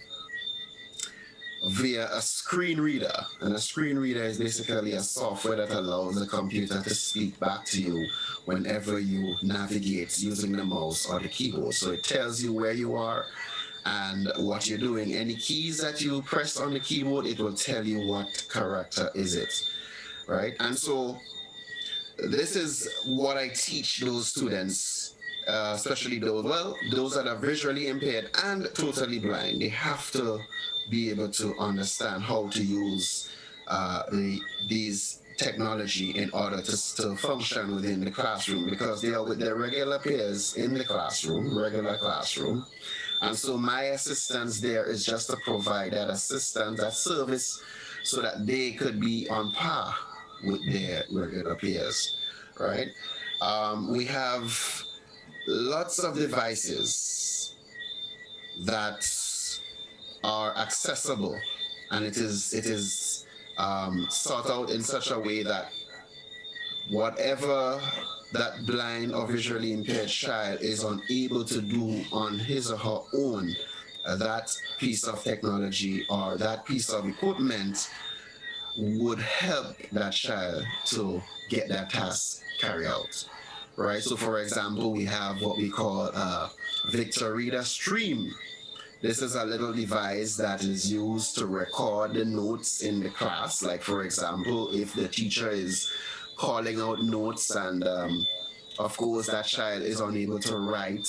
S3: via a screen reader, and a screen reader is basically a software that allows the computer to speak back to you whenever you navigate using the mouse or the keyboard. So it tells you where you are and what you're doing. Any keys that you press on the keyboard, it will tell you what character is it, right? And so this is what I teach those students, especially those that are visually impaired and totally blind. They have to be able to understand how to use these technology in order to function within the classroom, because they are with their regular peers in the regular classroom. And so my assistance there is just to provide that assistance, that service, so that they could be on par with their regular peers, right? We have lots of devices that are accessible, and it is sought out in such a way that whatever that blind or visually impaired child is unable to do on his or her own, that piece of technology or that piece of equipment would help that child to get that task carried out, right? So for example, we have what we call a Victor Reader Stream. This is a little device that is used to record the notes in the class. Like, for example, if the teacher is calling out notes and, of course, that child is unable to write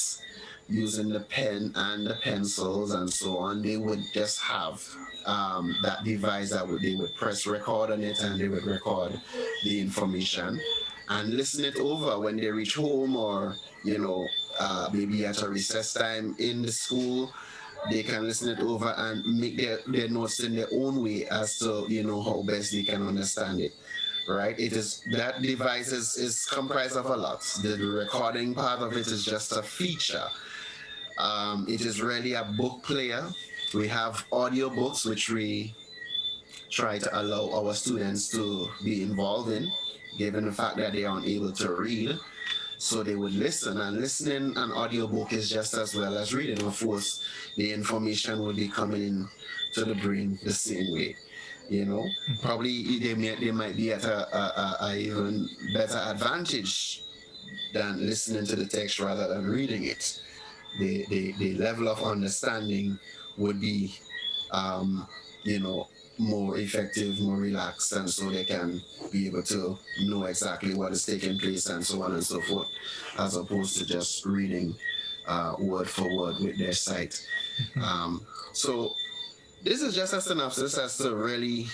S3: using the pen and the pencils and so on, they would just have that device that they would press record on it, and they would record the information and listen it over when they reach home, or, maybe at a recess time in the school. They can listen it over and make their notes in their own way as to, how best they can understand it, right? That device is comprised of a lot. The recording part of it is just a feature. It is really a book player. We have audio books, which we try to allow our students to be involved in, given the fact that they are unable to read. So they would listen, and listening an audiobook is just as well as reading. Of course, the information would be coming in to the brain the same way. Probably they might be at a even better advantage than listening to the text rather than reading it. The level of understanding would be, more effective, more relaxed, and so they can be able to know exactly what is taking place and so on and so forth, as opposed to just reading word for word with their sight. So this is just a synopsis as to really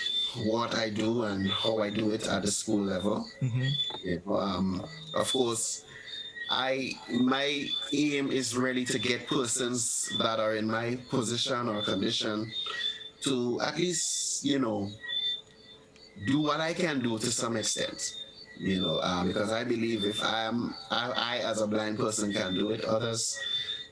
S3: what I do and how I do it at the school level. Of course, my aim is really to get persons that are in my position or condition to at least, do what I can do to some extent, because I believe if I as a blind person can do it, others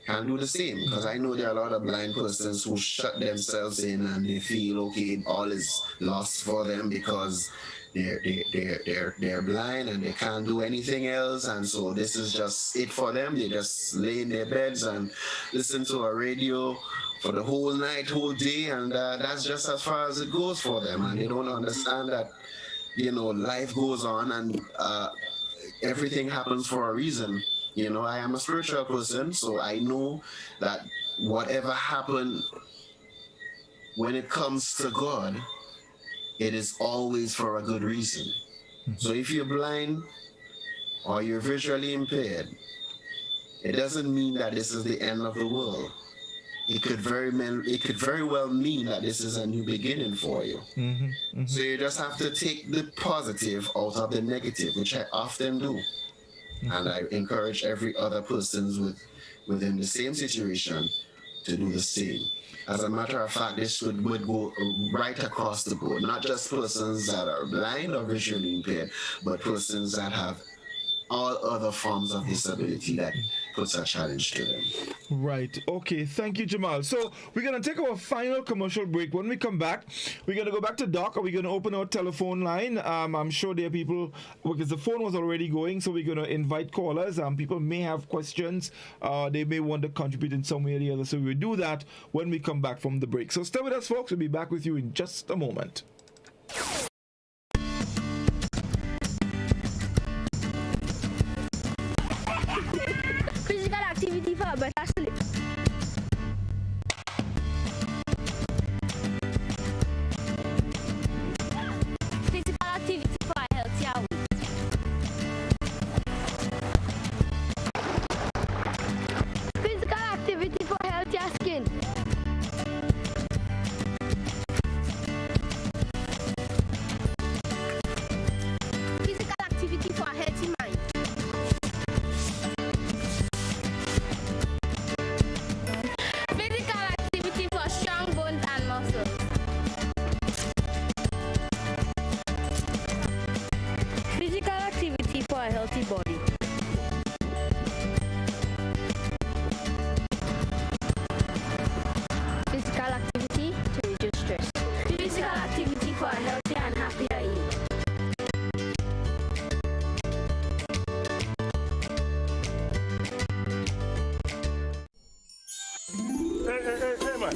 S3: can do the same. Because I know there are a lot of blind persons who shut themselves in and they feel, okay, all is lost for them because they're blind and they can't do anything else, and so this is just it for them. They just lay in their beds and listen to a radio for the whole night, whole day, and that's just as far as it goes for them. And they don't understand that, life goes on and everything happens for a reason. I am a spiritual person, so I know that whatever happened when it comes to God, it is always for a good reason. So if you're blind or you're visually impaired, it doesn't mean that this is the end of the world. It could very well mean that this is a new beginning for you. So you just have to take the positive out of the negative, which I often do. And I encourage every other person within the same situation to do the same. As a matter of fact, this would go right across the board, not just persons that are blind or visually impaired, but persons that have all other forms of disability that puts a challenge to them.
S1: Right. Okay. Thank you, Jamal. So we're going to take our final commercial break. When we come back, we're going to go back to Doc, or we're going to open our telephone line. I'm sure there are people, because the phone was already going, so we're going to invite callers. People may have questions. They may want to contribute in some way or the other. So we'll do that when we come back from the break. So stay with us, folks. We'll be back with you in just a moment.
S11: Physical activity for a better sleep. Physical activity for a healthier weight. Physical activity for healthier skin. Physical activity for a healthy mind. Physical activity for strong bones and muscles. Physical activity for a healthy body. Physical activity to reduce stress. Physical activity for a healthier and happier you.
S12: Hey man,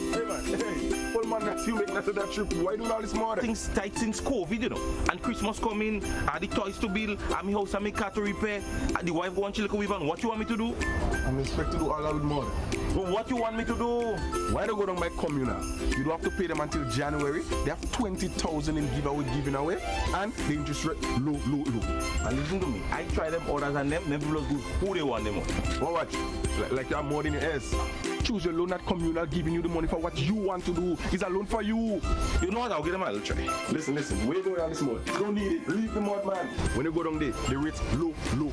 S12: full man, that's you making us that trip. Why do all this more?
S13: Things tight since COVID, you know. And Christmas coming, the toys to build, and my house and my car to repair, and the wife wants you to live on. What you want me to do?
S12: I'm expected to do all that with more.
S13: Well, what you want me to do?
S12: Why don't go down my communal? You don't have to pay them until January. They have 20,000 in giving away, and the interest rate low.
S13: And listen to me, I try them orders and them never look good. Who they want them on?
S12: Well, watch, like you have more than your ears. Choose your loan at communal, giving you the money for what you want to do. It's a loan for you.
S13: You know what? I'll get them a little try.
S12: Listen, where you going on this mode? Don't need it. Leave the mud, man. When you go down there, the rate's low. Low.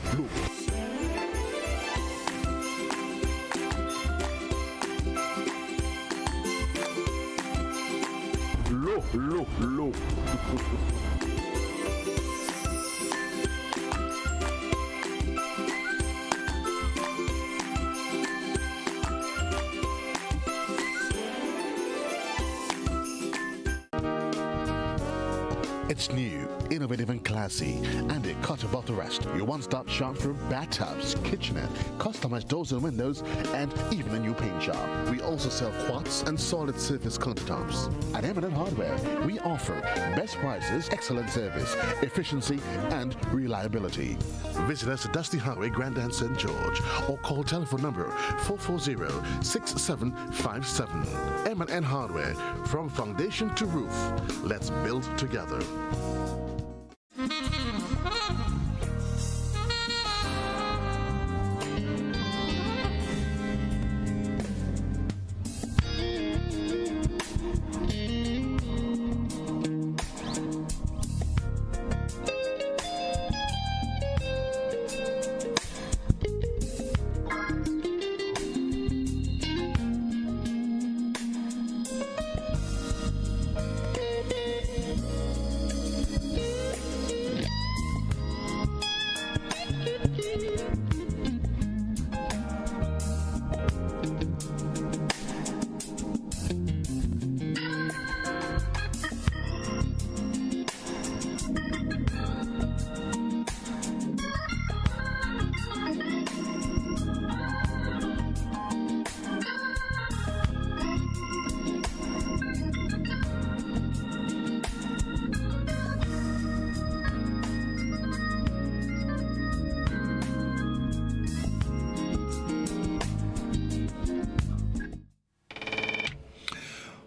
S14: It's new, innovative and classy, and a cut above the rest. Your one-stop shop for bathtubs, kitchenette, customized doors and windows, and even a new paint job. We also sell quartz and solid surface countertops. At M&N Hardware, we offer best prices, excellent service, efficiency, and reliability. Visit us at Dusty Highway, Grandin, St. George, or call telephone number 440-6757. M&N Hardware, from foundation to roof. Let's build together.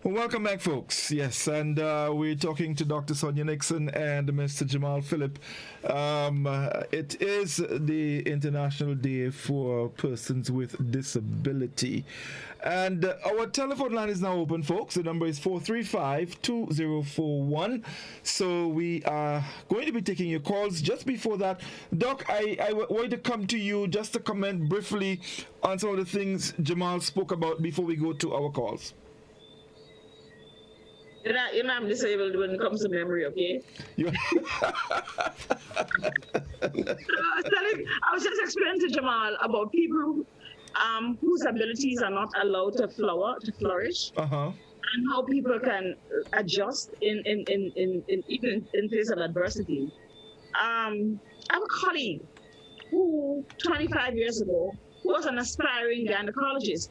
S1: Welcome back, folks. Yes, and we're talking to Dr. Sonia Nixon and Mr. Jamal Phillip. It is the International Day for Persons with Disability. And our telephone line is now open, folks. The number is 435-2041. So we are going to be taking your calls. Just before that, Doc, I want to come to you just to comment briefly on some of the things Jamal spoke about before we go to our calls.
S2: I'm disabled when it comes to memory, okay? I was just explaining to Jamal about people whose abilities are not allowed to flourish, and how people can adjust in even in face of adversity. I have a colleague who 25 years ago who was an aspiring gynecologist,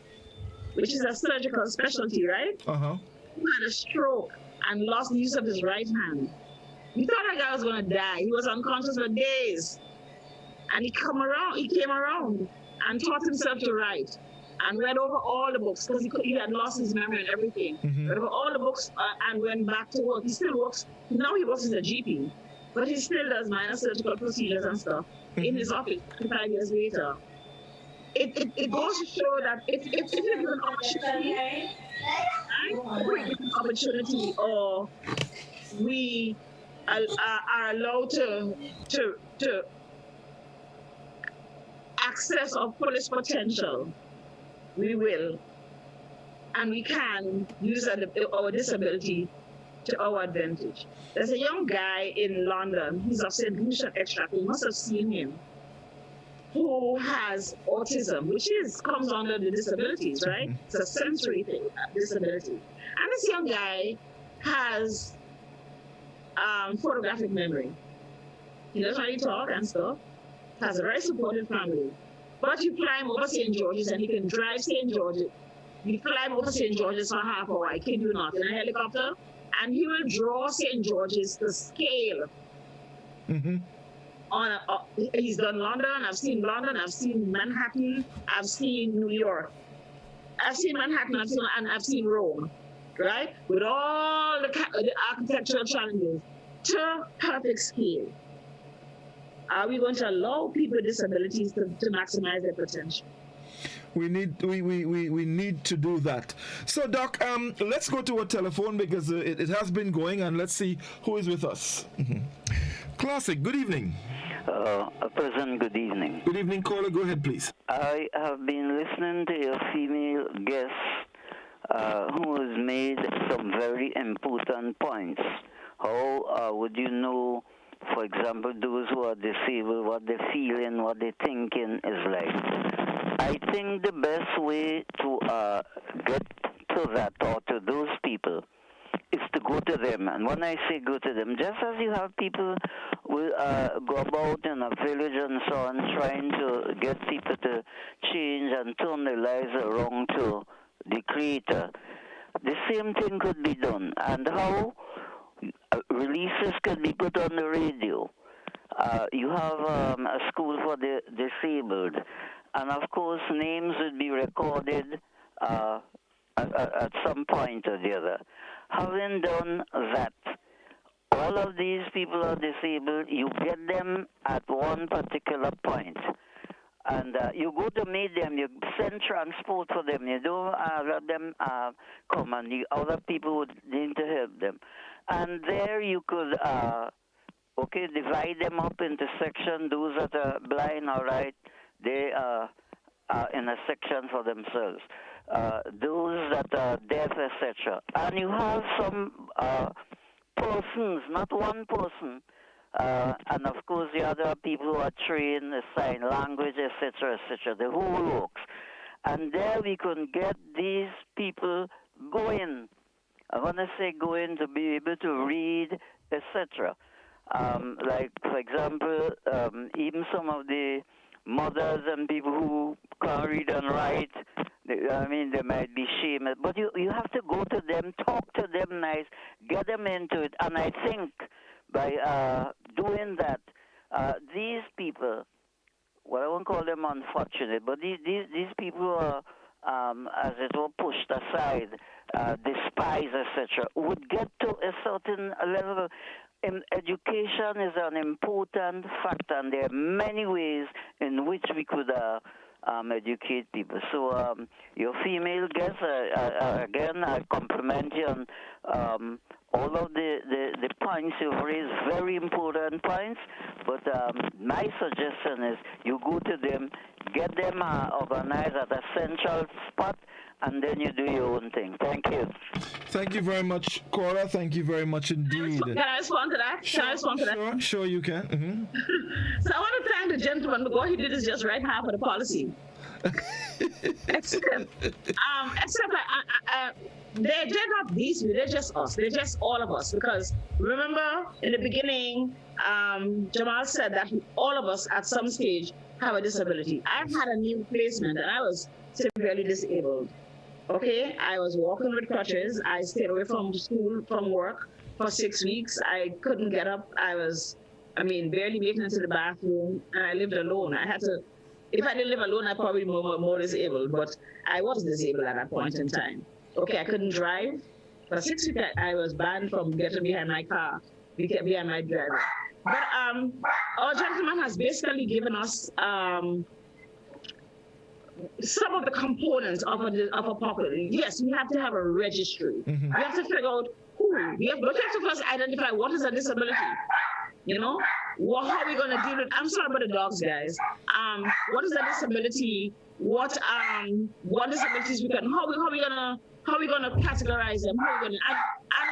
S2: which is a surgical specialty, right? Who had a stroke and lost the use of his right hand. We thought that guy was going to die. He was unconscious for days. And he came around and taught himself to write and read over all the books because he had lost his memory and everything. Read over all the books and went back to work. He still works. Now he works as a GP, but he still does minor surgical procedures and stuff in his office 5 years later. It goes to show that if you give an opportunity, or we are allowed to access our fullest potential, we will, and we can use our disability to our advantage. There's a young guy in London, he's of St. Lucia extract, you must have seen him, who has autism, which comes under the disabilities, right? It's a sensory thing, disability. And this young guy has photographic memory. He knows how to talk and stuff, has a very supportive family. But you climb over St. George's and he can drive St. George's. You climb over St. George's for half hour, I kid you not, in a helicopter, and he will draw St. George's to scale. He's done London, I've seen Manhattan, I've seen New York. I've seen Manhattan, I've seen Rome, right? With all the architectural challenges to perfect scale. Are we going to allow people with disabilities to maximize their potential?
S1: We need to do that. So, Doc, let's go to a telephone because it has been going, and let's see who is with us. Classic, good evening.
S15: A pleasant good evening.
S1: Good evening, caller. Go ahead, please.
S15: I have been listening to your female guest who has made some very important points. How would you know, for example, those who are disabled, what they're feeling, what they're thinking is like? I think the best way to get to that, or to those people, is to go to them. And when I say go to them, just as you have people will go about in a village and so on, trying to get people to change and turn their lives around to the Creator, the same thing could be done. And how releases could be put on the radio. You have a school for the disabled, and of course names would be recorded at some point or the other. Having done that, all of these people are disabled, you get them at one particular point. And you go to meet them, you send transport for them, you don't let them come, and the other people would need to help them. And there you could, divide them up into sections. Those that are blind, all right, they are in a section for themselves. Those that are deaf, etc. And you have some persons, not one person, and of course the other people who are trained in sign language, etc., etc., the whole works. And there we can get these people going. I want to say going to be able to read, etc. Like, for example, even some of the mothers and people who can't read and write, they might be shamed. But you have to go to them, talk to them nice, get them into it. And I think by doing that, these people, well, I won't call them unfortunate, but these people are, as it were, pushed aside, despised, etc., would get to a certain level. Education is an important factor, and there are many ways in which we could educate people. So your female guest, again, I compliment you on all of the points you've raised, very important points. But my suggestion is you go to them, get them organized at a central spot, and then you do your own thing. Thank you.
S1: Thank you very much, Cora. Thank you very much indeed.
S2: Can I respond to that?
S1: Sure, you can.
S2: So I want to thank the gentleman because he did is just write half of the policy. except they're not these people, they're just us. They're just all of us. Because remember, in the beginning, Jamal said that all of us at some stage have a disability. I've had a knee replacement and I was severely disabled. Okay, I was walking with crutches. I stayed away from school, from work for 6 weeks. I couldn't get up. I was, barely making it to the bathroom, and I lived alone. I had to, if I didn't live alone, I'd probably be more disabled, but I was disabled at that point in time. Okay, I couldn't drive. For 6 weeks, I was banned from getting behind my car, behind my driver. But our gentleman has basically given us some of the components of a population. Yes, we have to have a registry. We have to figure out who. We have to first identify what is a disability. How are we going to deal with? I'm sorry about the dogs, guys. What is a disability? What disabilities we can? How are we gonna categorize them? And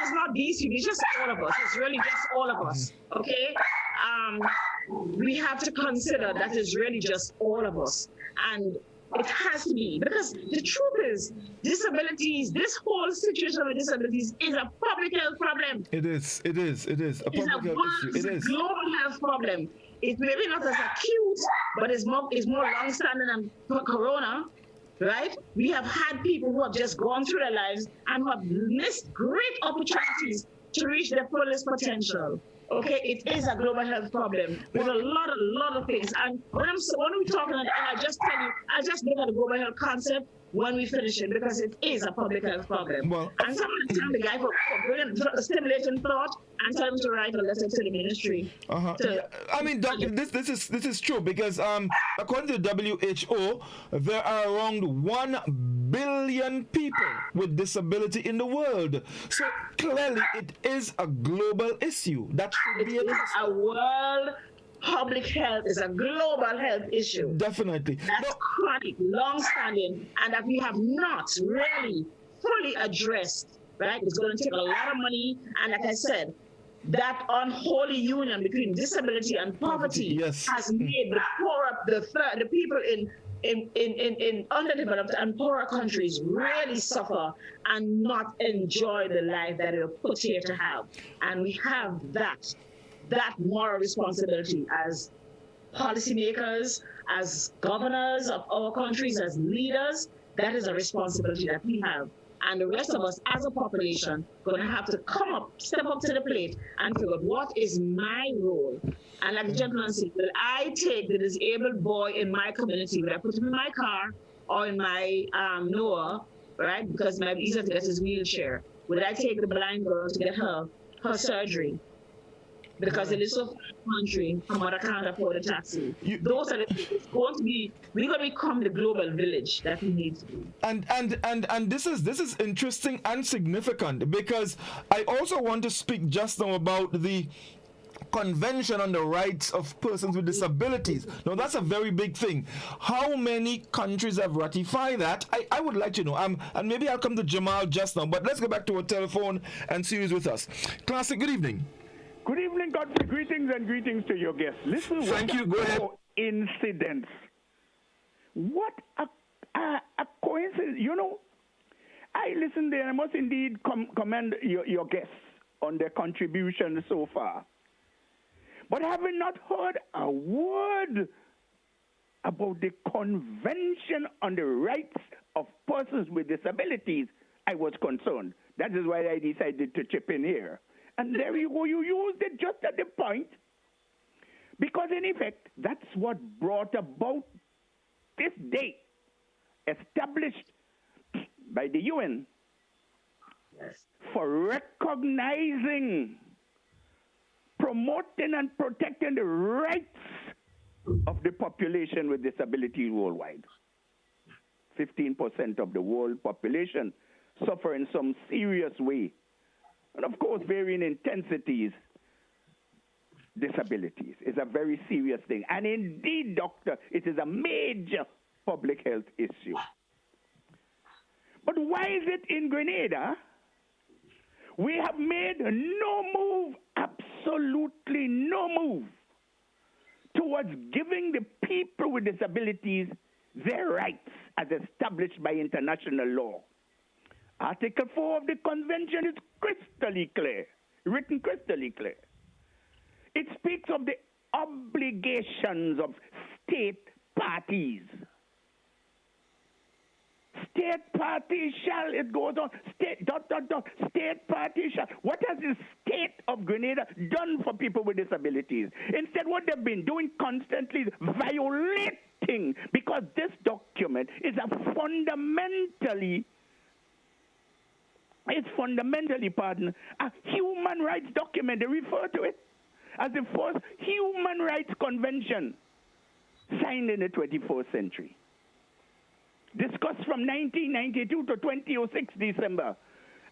S2: it's not these people. It's just all of us. It's really just all of us. Okay. We have to consider that it's really just all of us, and it has to be, because the truth is, disabilities, this whole situation with disabilities is a public health problem.
S1: It is a public health issue.
S2: It's a global health problem. It's maybe not as acute, but it's more long-standing than corona, right? We have had people who have just gone through their lives and who have missed great opportunities to reach their fullest potential. Okay, it is a global health problem with a lot of things. And when we're talking, and I just tell you, I just look at the global health concept when we finish it, because it is a public health problem. Well, and someone tell the guy for stimulating thought and tell him to write a letter to the ministry.
S1: Doc, this is true, because according to the WHO, there are around 1 billion people with disability in the world. So clearly, it is a global issue. That should be
S2: a world. Public health is a global health issue.
S1: Definitely.
S2: That's chronic, long-standing, and that we have not really fully addressed, right? It's going to take a lot of money, and like I said, that unholy union between disability and poverty has made the people in underdeveloped and poorer countries really suffer and not enjoy the life that they were put here to have. And we have that moral responsibility as policymakers, as governors of our countries, as leaders. That is a responsibility that we have. And the rest of us as a population going to have to step up to the plate and figure out what is my role. And like the gentleman said, will I take the disabled boy in my community? Will I put him in my car or in my Noah, right? Because it might be easier to get his wheelchair. Will I take the blind girl to get her surgery? Because it is so far in the country, her mother can't afford a taxi. Those are we're going to become the global village that we need to be.
S1: And this is interesting and significant, because I also want to speak just now about the Convention on the Rights of Persons with Disabilities. Now, that's a very big thing. How many countries have ratified that? I would like to know. And maybe I'll come to Jamal just now, but let's go back to our telephone and see who's with us. Classic, good evening.
S16: Good evening, Godfrey. Greetings to your guests. Listen,
S1: thank you. Go ahead.
S16: Incidents. What a coincidence. I listened there. I must indeed commend your guests on their contribution so far. But having not heard a word about the Convention on the Rights of Persons with Disabilities, I was concerned. That is why I decided to chip in here. And there you go, you used it just at the point. Because in effect, that's what brought about this date, established by the UN for recognizing, promoting, and protecting the rights of the population with disabilities worldwide. 15% of the world population suffer in some serious way. And of course, varying intensities, disabilities is a very serious thing. And indeed, doctor, it is a major public health issue. But why is it in Grenada we have made no move, absolutely no move, towards giving the people with disabilities their rights as established by international law? Article 4 of the convention is crystally clear, written crystally clear. It speaks of the obligations of state parties. State parties shall, it goes on, state, state parties shall. What has the state of Grenada done for people with disabilities? Instead, what they've been doing constantly is violating, because this document is a fundamentally, a human rights document. They refer to it as the first human rights convention signed in the 21st century. Discussed from 1992 to 2006 December.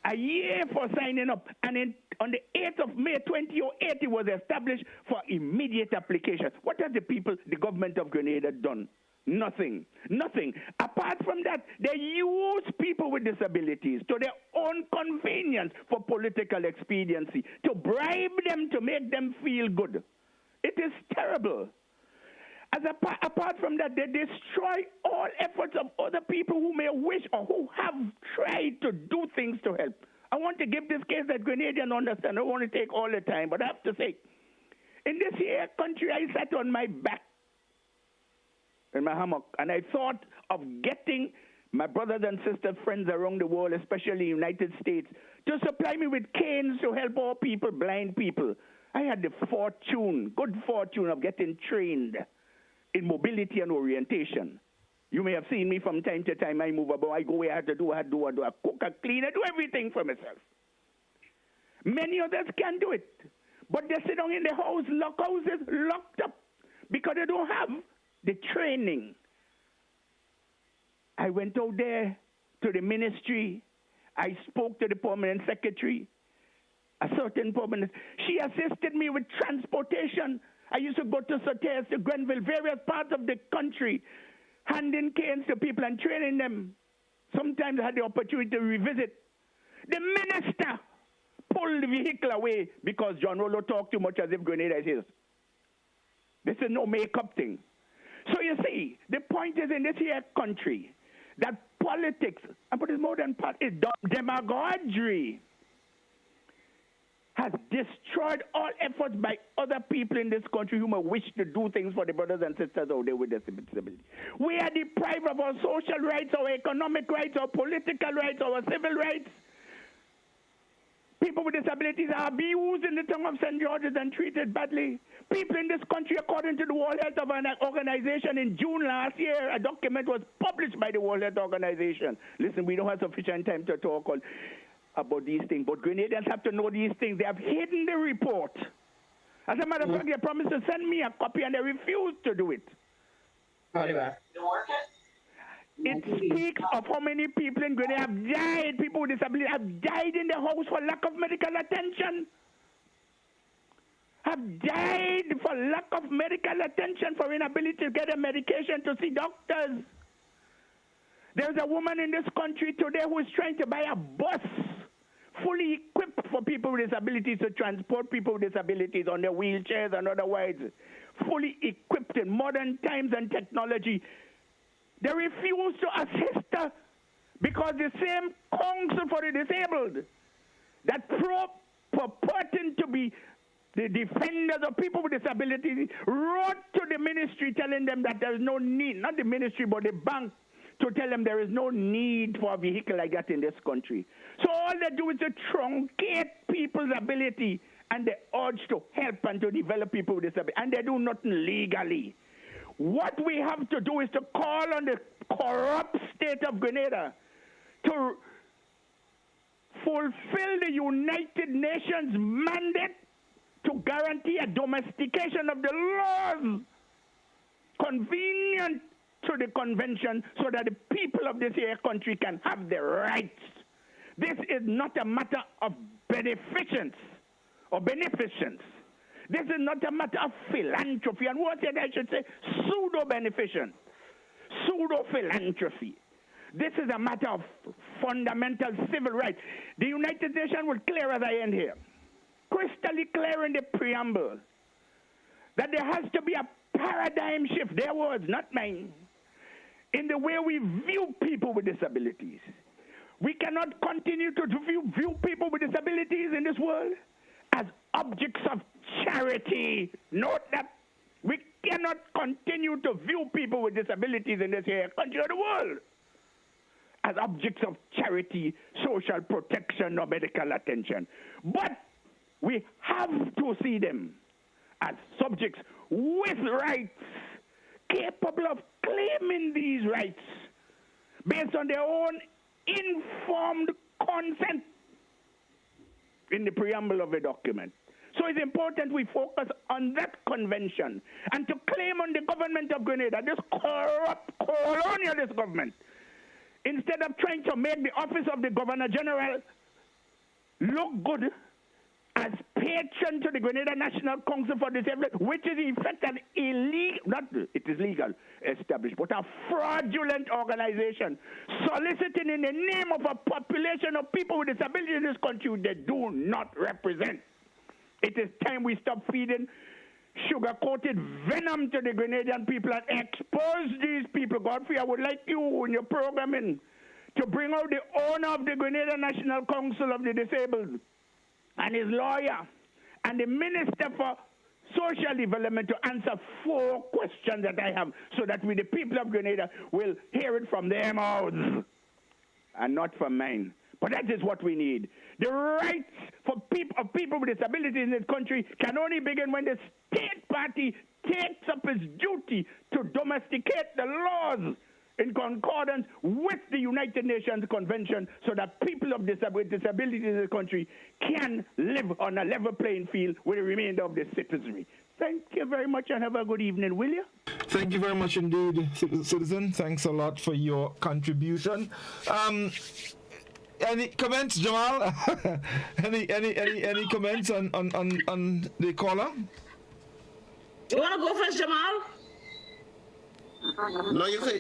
S16: A year for signing up. And on the 8th of May 2008, it was established for immediate application. What has the government of Grenada done? Nothing. Nothing. Apart from that, they use people with disabilities to their own convenience for political expediency, to bribe them, to make them feel good. It is terrible. Apart from that, they destroy all efforts of other people who may wish or who have tried to do things to help. I want to give this case that Grenadians understand. I don't want to take all the time, but I have to say, in this here country, I sat on my back in my hammock, and I thought of getting my brothers and sisters, friends around the world, especially in the United States, to supply me with canes to help all people, blind people. I had the good fortune of getting trained in mobility and orientation. You may have seen me from time to time. I move about, I go where I have to do, I cook, I clean, I do everything for myself. Many others can do it, but they sit down in the houses locked up, because they don't have the training. I went out there to the ministry. I spoke to the permanent secretary, a certain permanent. She assisted me with transportation. I used to go to Soteas, to Grenville, various parts of the country, handing canes to people and training them. Sometimes I had the opportunity to revisit. The minister pulled the vehicle away because John Rollo talked too much as if Grenada is his. This is no make-up thing. So you see, the point is in this here country that politics, but it's more than politics, demagoguery has destroyed all efforts by other people in this country who may wish to do things for the brothers and sisters out there with disabilities. We are deprived of our social rights, our economic rights, our political rights, our civil rights. People with disabilities are abused in the town of St. George's and treated badly. People in this country, according to the World Health Organization, in June last year, a document was published by the World Health Organization. Listen, we don't have sufficient time to talk about these things, but Grenadians have to know these things. They have hidden the report. As a matter of fact, they promised to send me a copy, and they refused to do it. It speaks of how many people in Grenada have died, people with disabilities have died in the house for lack of medical attention. Have died for lack of medical attention, for inability to get a medication, to see doctors. There's a woman in this country today who is trying to buy a bus fully equipped for people with disabilities, to transport people with disabilities on their wheelchairs and otherwise, fully equipped in modern times and technology. They refuse to assist her because the same council for the disabled that purporting to be the defenders of people with disabilities wrote to the ministry telling them that there is no need, not the ministry but the bank, to tell them there is no need for a vehicle like that in this country. So all they do is to truncate people's ability, and they urge to help and to develop people with disabilities, and they do nothing legally. What we have to do is to call on the corrupt state of Grenada to fulfill the United Nations mandate to guarantee a domestication of the laws convenient to the convention, so that the people of this here country can have their rights. This is not a matter of beneficence or beneficence. This is not a matter of philanthropy, and what I should say, pseudo-beneficence, pseudo-philanthropy. This is a matter of fundamental civil rights. The United Nations was clear as I end here, crystally clear in the preamble, that there has to be a paradigm shift, their words, not mine, in the way we view people with disabilities. We cannot continue to view people with disabilities in this world as objects of charity. Note that we cannot continue to view people with disabilities in this here country or the world as objects of charity, social protection, or medical attention. But we have to see them as subjects with rights, capable of claiming these rights based on their own informed consent in the preamble of the document. So it's important we focus on that convention and to claim on the government of Grenada, this corrupt, colonialist government, instead of trying to make the office of the Governor General look good as patron to the Grenada National Council for Disabled, which is in fact an illegal, not it is legal established, but a fraudulent organization soliciting in the name of a population of people with disabilities in this country they do not represent. It is time we stop feeding sugar-coated venom to the Grenadian people and expose these people. Godfrey, I would like you in your programming to bring out the owner of the Grenada National Council of the Disabled and his lawyer and the Minister for Social Development to answer 4 questions that I have so that we, the people of Grenada, will hear it from their mouths and not from mine. But that is what we need. The rights for people with disabilities in this country can only begin when the state party takes up its duty to domesticate the laws in concordance with the United Nations Convention so that people of disabilities in this country can live on a level playing field with the remainder of the citizenry. Thank you very much and have a good evening, will you?
S1: Thank you very much indeed, citizen. Thanks a lot for your contribution. Any comments, Jamal? any comments on the caller?
S2: You want to go first, Jamal?
S3: No, you can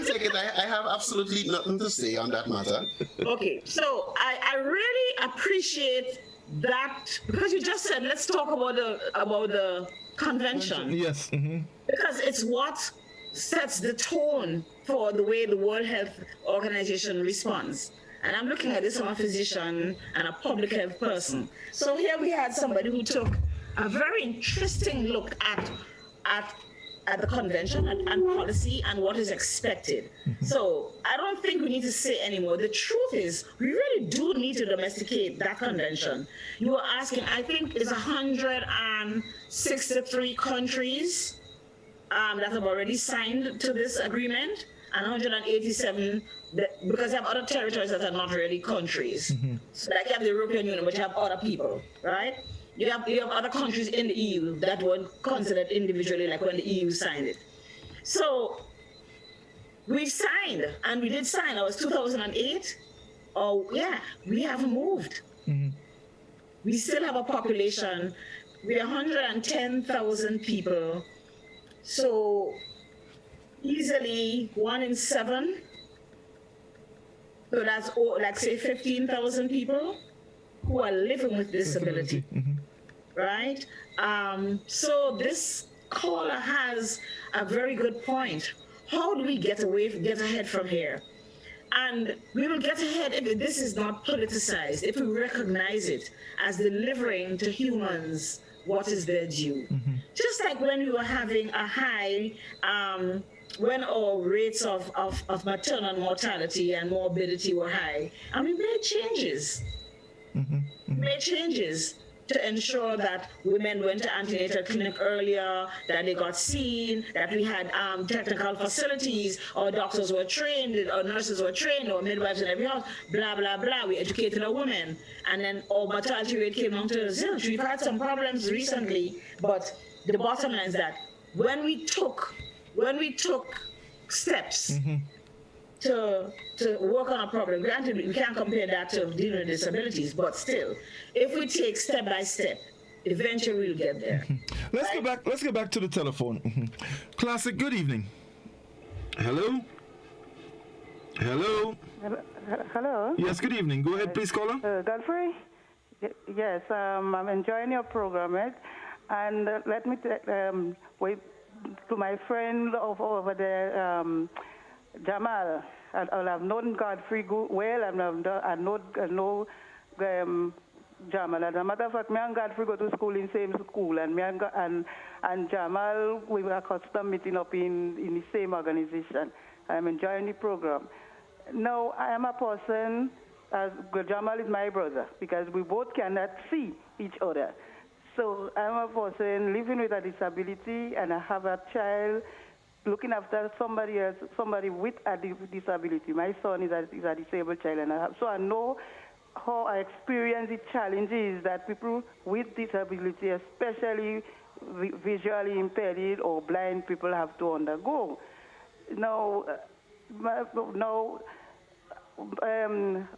S3: take it. I have absolutely nothing to say on that matter.
S2: Okay, so I really appreciate that because you just said let's talk about the convention.
S1: Yes. Mm-hmm.
S2: Because it's what sets the tone for the way the World Health Organization responds. And I'm looking at this from a physician and a public health person. So here we had somebody who took a very interesting look at the convention and policy and what is expected. So I don't think we need to say anymore. The truth is, we really do need to domesticate that convention. You were asking, I think it's 163 countries that have already signed to this agreement, and 187 because they have other territories that are not really countries. So like you have the European Union, but you have other people, right? You have other countries in the EU that were considered individually, like when the EU signed it. So we signed, and we did sign. It was 2008. Oh yeah, we haven't moved. We still have a population. We're 110,000 people. So easily 1 in 7. So that's like say 15,000 people who are living with disability, right? So this caller has a very good point. How do we get ahead from here? And we will get ahead if this is not politicized, if we recognize it as delivering to humans what is their due. Just like when we were having a high, when our rates of maternal mortality and morbidity were high, and we made changes. Made changes to ensure that women went to antenatal clinic earlier, that they got seen, that we had technical facilities, or doctors were trained, or nurses were trained, or midwives in every house, blah, blah, blah. We educated our women. And then our mortality rate came down to 0. We've had some problems recently, but the bottom line is that when we took steps to work on a problem, granted we can't compare that to dealing with disabilities, but still, if we take step by step, eventually we'll get there.
S1: Let's get back to the telephone. Classic, good evening. Hello? Hello.
S17: Hello.
S1: Yes, good evening. Go ahead, please, caller.
S17: Godfrey? Yes, I'm enjoying your program, right? And let me wait to my friend over there, Jamal. I've known Godfrey well, and I know Jamal. As a matter of fact, me and Godfrey go to school in same school, and and Jamal, we were accustomed meeting up in the same organization. I'm enjoying the program. Now, I am a person, as Jamal is my brother, because we both cannot see each other. So I'm a person living with a disability, and I have a child looking after somebody else, somebody with a disability. My son is a disabled child, and so I know how I experience the challenges that people with disability, especially visually impaired or blind people, have to undergo. Now,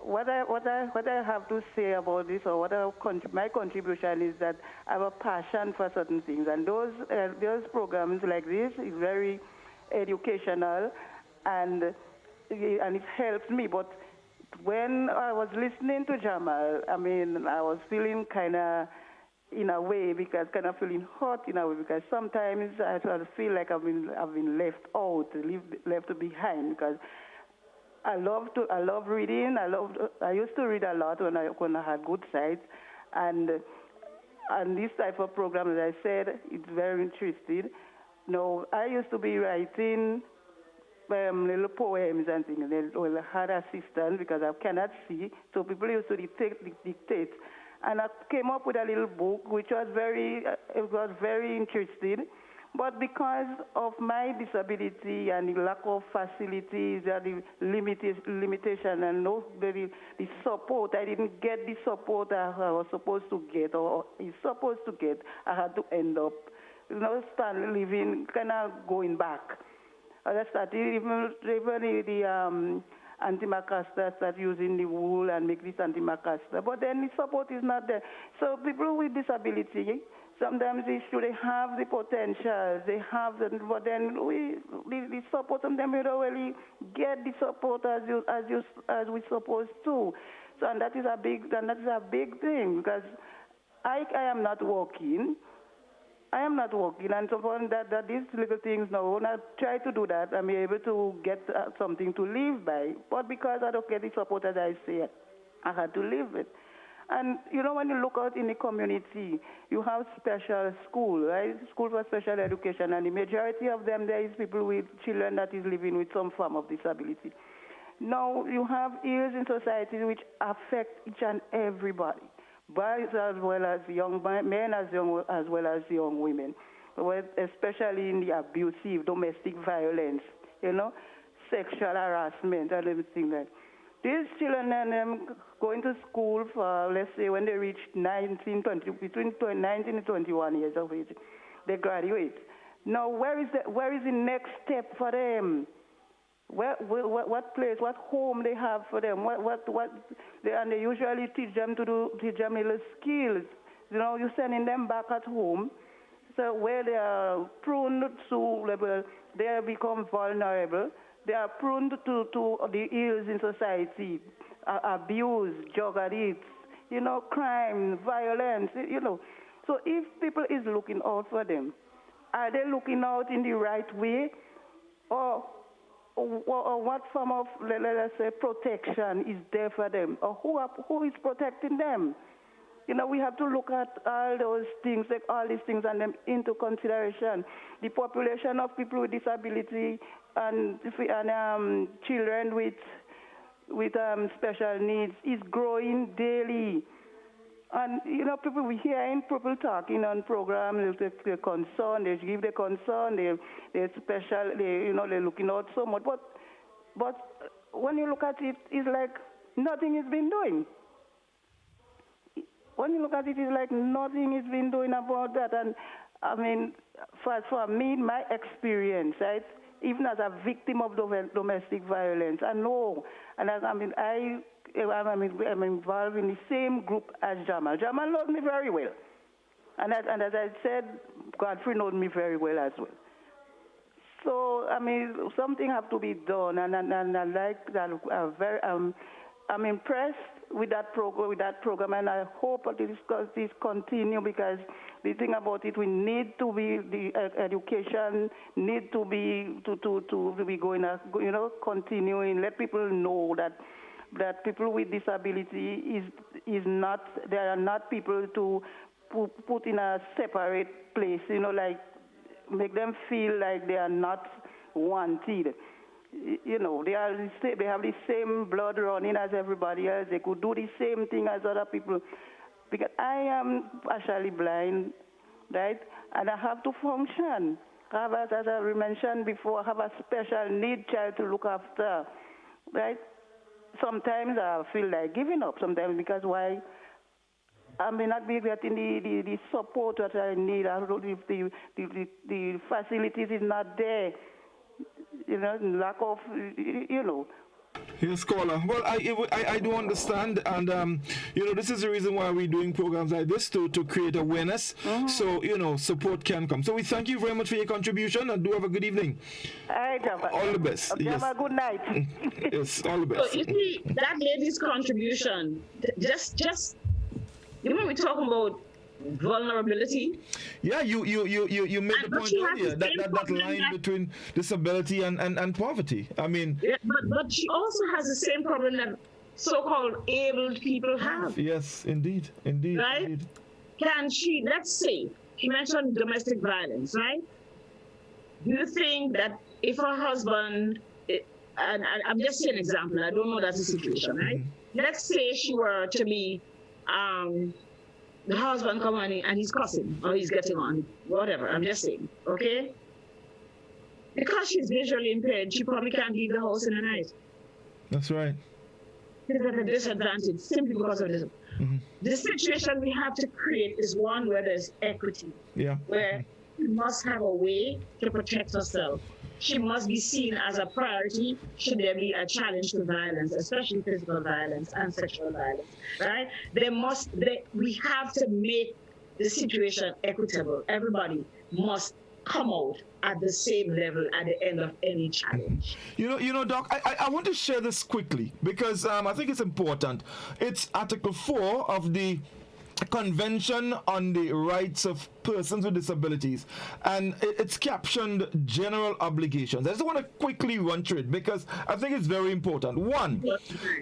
S17: what I have to say about this, or my contribution is that I have a passion for certain things, and those programs like this is very educational, and it helps me. But when I was listening to Jamal, I was feeling kind of, in a way, kind of feeling hot in a way, because sometimes I sort of feel like I've been left out, left behind, because I love reading. I used to read a lot when I had good sight, and this type of program, as I said, it's very interesting. No, I used to be writing little poems and things. I had assistants because I cannot see, so people used to dictate. And I came up with a little book, which was very interesting. But because of my disability and the lack of facilities, the limitation and the support, I didn't get the support I was supposed to get or is supposed to get. I had to end up, living, kind of going back. I started even the antimacaster, start using the wool and make this antimacaster. But then the support is not there. So people with disability, sometimes they have the potential, but then the support, sometimes we don't really get the support as we're supposed to. So and that is a big thing, because I am not working. And so on that these little things now, when I try to do that, I'm able to get something to live by. But because I don't get the support, as I say, I had to live it. And when you look out in the community, you have special school, right? School for special education, and the majority of them, there is people with children that is living with some form of disability. Now, you have ills in society which affect each and everybody. Boys as well as young men, as well as young women, especially in the abusive, domestic violence, sexual harassment and everything like that. These children going to school for, let's say, when they reach 19, 20, between 19 and 21 years of age, they graduate. Now, where is the next step for them? What place, what home they have for them? And they usually teach them little skills. You're sending them back at home, so where they are prone to, they become vulnerable. They are prone to the ills in society, abuse, drug addicts, crime, violence, So if people is looking out for them, are they looking out in the right way, or what form of, let's say, protection is there for them, or who is protecting them? We have to look at all those things, all these things, and them into consideration. The population of people with disability and children with special needs is growing daily. And people, we hearing people talking on programs, they're concerned, they give their concern, they're special, they're looking out so much. But when you look at it, it's like nothing is being doing. When you look at it, it's like nothing is being doing about that. And for me, my experience, right, even as a victim of domestic violence, I know, and I'm involved in the same group as Jamal. Jamal knows me very well. And as I said, Godfrey knows me very well as well. So I mean, something have to be done, and I like that. I'm impressed with that program, and I hope this continue, because the thing about it, we need to be the education need to be going, continuing. Let people know that people with disability is not, they are not people to put in a separate place, like make them feel like they are not wanted. They have the same blood running as everybody else. They could do the same thing as other people. Because I am partially blind, right? And I have to function. As I mentioned before, I have a special need child to look after, right? Sometimes I feel like giving up. Sometimes because why? I may not be getting the support that I need. I don't know if the facilities is not there. Lack of,
S1: Yes, caller. Well, I do understand, and this is the reason why we're doing programs like this to create awareness, so support can come. So we thank you very much for your contribution, and do have a good evening. All the best.
S17: Okay,
S1: yes.
S17: have a good night.
S1: Yes, all the best.
S2: So you see, that lady's contribution, just we're talking about vulnerability.
S1: Yeah, you made the point earlier that line between disability and poverty. I mean,
S2: yeah, but she also has the same problem that so-called abled people have.
S1: Yes, indeed.
S2: Right?
S1: Indeed.
S2: Can she? Let's say she mentioned domestic violence, right? Do you think that if her husband, and I'm just saying an example, I don't know that's the situation, right? Let's say she were to be the husband come on and he's cussing or he's getting on, whatever, I'm just saying, okay? Because she's visually impaired, she probably can't leave the house in the night.
S1: That's right.
S2: She's at a disadvantage simply because of this. The situation we have to create is one where there's equity, where we must have a way to protect herself. She must be seen as a priority should there be a challenge to violence, especially physical violence and sexual violence, right? We have to make the situation equitable. Everybody must come out at the same level at the end of any challenge.
S1: Doc, I want to share this quickly because I think it's important. It's Article 4 of the Convention on the Rights of Persons with Disabilities, and it's captioned General Obligations. I just want to quickly run through it because I think it's very important. 1,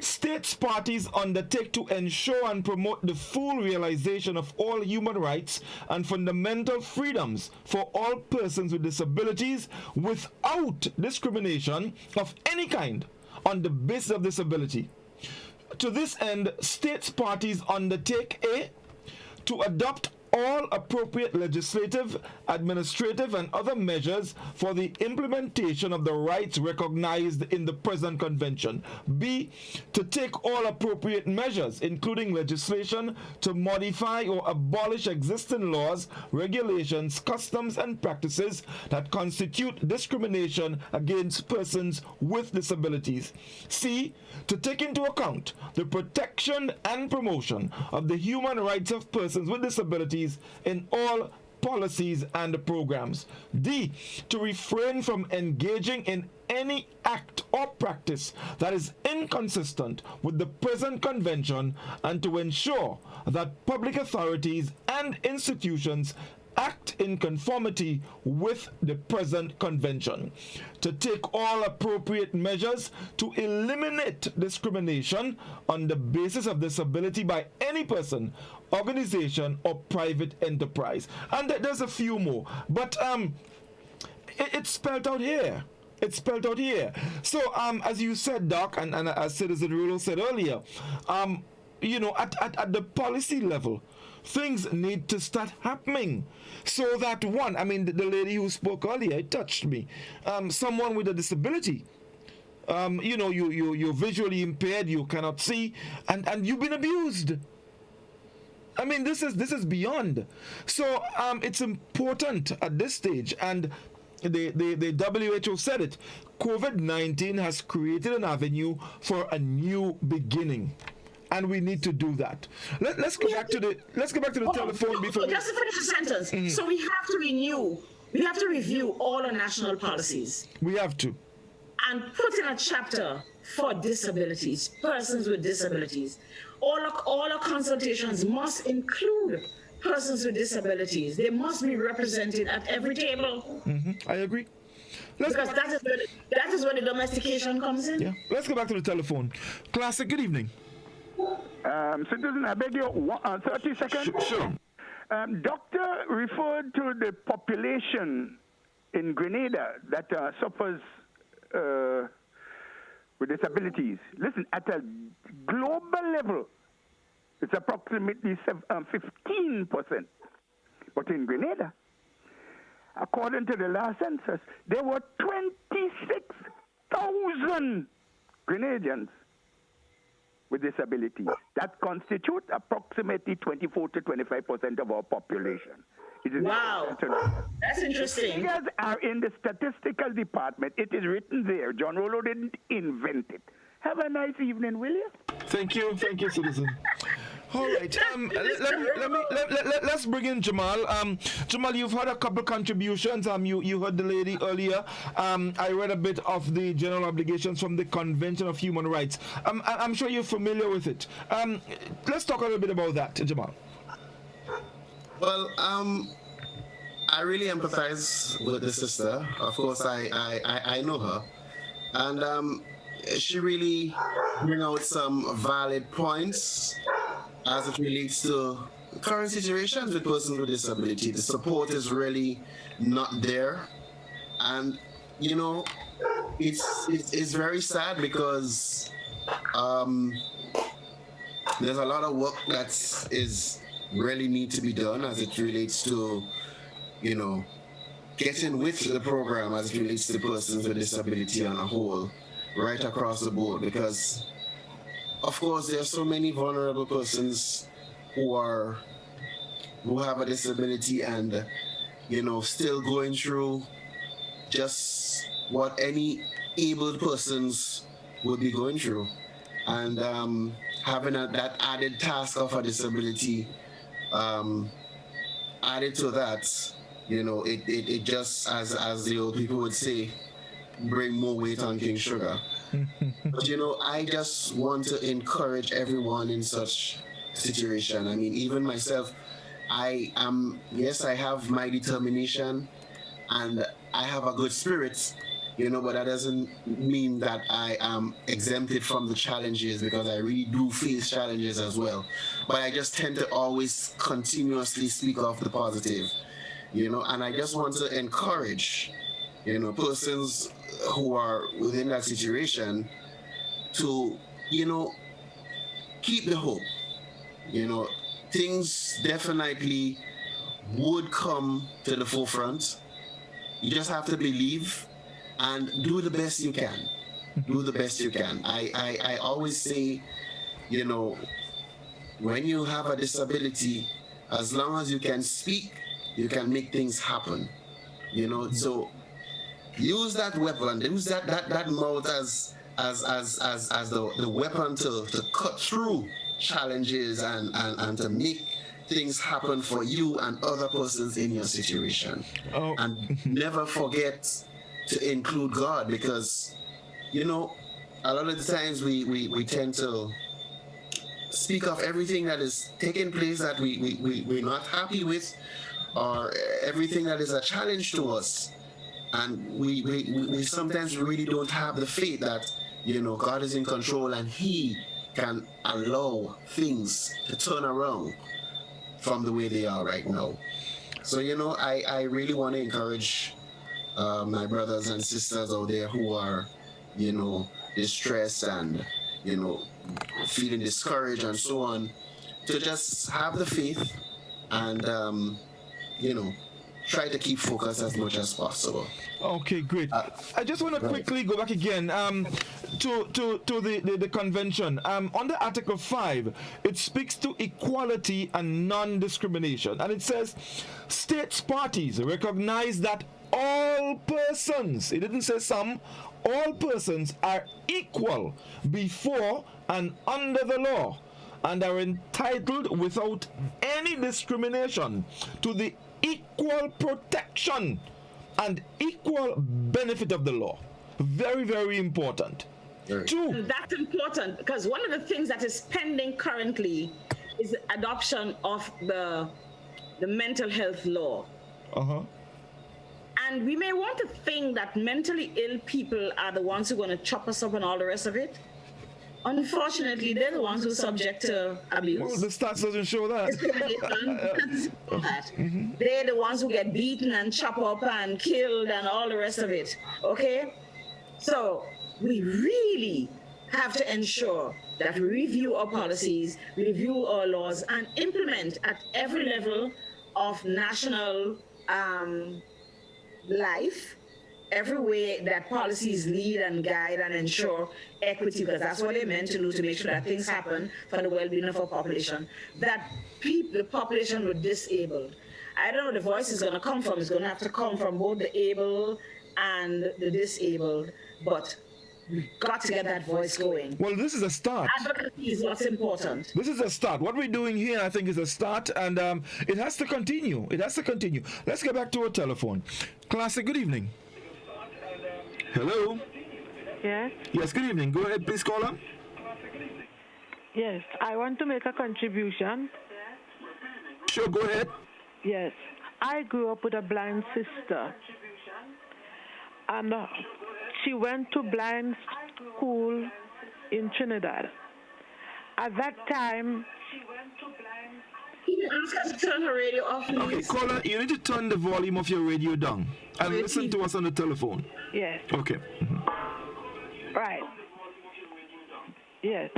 S1: states parties undertake to ensure and promote the full realization of all human rights and fundamental freedoms for all persons with disabilities without discrimination of any kind on the basis of disability. To this end, states parties undertake to adopt all appropriate legislative, administrative, and other measures for the implementation of the rights recognized in the present convention. B, to take all appropriate measures, including legislation, to modify or abolish existing laws, regulations, customs, and practices that constitute discrimination against persons with disabilities. C, to take into account the protection and promotion of the human rights of persons with disabilities in all policies and programs. D, to refrain from engaging in any act or practice that is inconsistent with the present convention and to ensure that public authorities and institutions act in conformity with the present convention. To take all appropriate measures to eliminate discrimination on the basis of disability by any person, organization, or private enterprise. And there's a few more, but it's spelled out here. It's spelled out here. So as you said, Doc, and as Citizen Rural said earlier, at the policy level, things need to start happening so that the lady who spoke earlier, it touched me. Someone with a disability, you're visually impaired, you cannot see, and you've been abused. I mean, this is beyond. So it's important at this stage, and the WHO said it. COVID-19 has created an avenue for a new beginning. And we need to do that. Let's go back to the telephone before.
S2: Just to finish the sentence. So we have to renew we have to review all our national policies.
S1: We have to.
S2: And put in a chapter for disabilities, persons with disabilities. All our consultations must include persons with disabilities. They must be represented at every table.
S1: I agree.
S2: Because that is where the domestication comes in.
S1: Yeah. Let's go back to the telephone. Classic, good evening.
S16: Citizen, I beg you, 30 seconds.
S1: Sure.
S16: Doctor referred to the population in Grenada that suffers with disabilities. Listen, at a global level, it's approximately 15%. But in Grenada, according to the last census, there were 26,000 Grenadians with disabilities. That constitutes approximately 24 to 25% of our population.
S2: Wow, that's interesting.
S16: The figures are in the statistical department. It is written there. John Rollo didn't invent it. Have a nice evening, will you?
S1: Thank you, citizen. All right. Let's bring in Jamal. Jamal, you've heard a couple contributions. You heard the lady earlier. I read a bit of the general obligations from the Convention of Human Rights. I'm sure you're familiar with it. Let's talk a little bit about that, Jamal.
S3: Well, I really empathize with the sister. Of course, I know her, and she really bring out some valid points as it relates to current situations with persons with disability. The support is really not there, and you know, it's very sad because there's a lot of work that is really need to be done as it relates to, you know, getting with the program as it relates to persons with disability on a whole, right across the board, because of course there are so many vulnerable persons who have a disability and, you know, still going through just what any able persons would be going through, and having that added task of a disability added to that, you know, it just, as the old people would say, bring more weight on King Sugar. But you know, I just want to encourage everyone in such situation. I mean, even myself, I have my determination and I have a good spirit, you know, but that doesn't mean that I am exempted from the challenges, because I really do face challenges as well. But I just tend to always continuously speak of the positive, you know, and I just want to encourage, you know, persons who are within that situation to, you know, keep the hope. You know, things definitely would come to the forefront. You just have to believe and do the best you can. Do the best you can. I always say, you know, when you have a disability, as long as you can speak, you can make things happen. You know, so use that weapon, use that mouth as the weapon to cut through challenges and to make things happen for you and other persons in your situation. And never forget to include God, because, you know, a lot of the times we tend to speak of everything that is taking place that we're not happy with, or everything that is a challenge to us. And we sometimes really don't have the faith that, you know, God is in control and He can allow things to turn around from the way they are right now. So, you know, I really want to encourage my brothers and sisters out there who are, you know, distressed and, you know, feeling discouraged and so on, to just have the faith and, you know, try to keep focus as much as possible.
S1: Okay, great. I just want to quickly go back again to the convention. Under Article 5, it speaks to equality and non-discrimination. And it says, states parties recognize that all persons, it didn't say some, all persons are equal before and under the law, and are entitled without any discrimination to the equal protection and equal benefit of the law. Very, very important. Two.
S2: That's important because one of the things that is pending currently is the adoption of the mental health law. And we may want to think that mentally ill people are the ones who are going to chop us up and all the rest of it. Unfortunately, they're the ones who are subject to abuse.
S1: Well, the stats doesn't show that.
S2: They're the ones who get beaten and chopped up and killed and all the rest of it. Okay? So we really have to ensure that we review our policies, review our laws, and implement at every level of national life, every way that policies lead and guide and ensure equity, because that's what they're meant to do, to make sure that things happen for the well-being of our population, that the population were disabled. I don't know where the voice is going to come from. It's going to have to come from both the able and the disabled, but we've got to get that voice going.
S1: Well, this is a start.
S2: Advocacy is what's important.
S1: This is a start. What we're doing here, I think, is a start, and it has to continue. It has to continue. Let's get back to our telephone. Classic, good evening. Hello?
S18: Yes?
S1: Yes, good evening. Go ahead, please, caller.
S18: Yes, I want to make a contribution.
S1: Sure, go ahead.
S18: Yes, I grew up with a blind sister, and she went to blind school in Trinidad. At that time,
S2: Can you ask her to turn her radio off, please?
S1: Okay, caller, you need to turn the volume of your radio down and listen to us on the telephone.
S18: Yes.
S1: Okay.
S18: Right. Yes.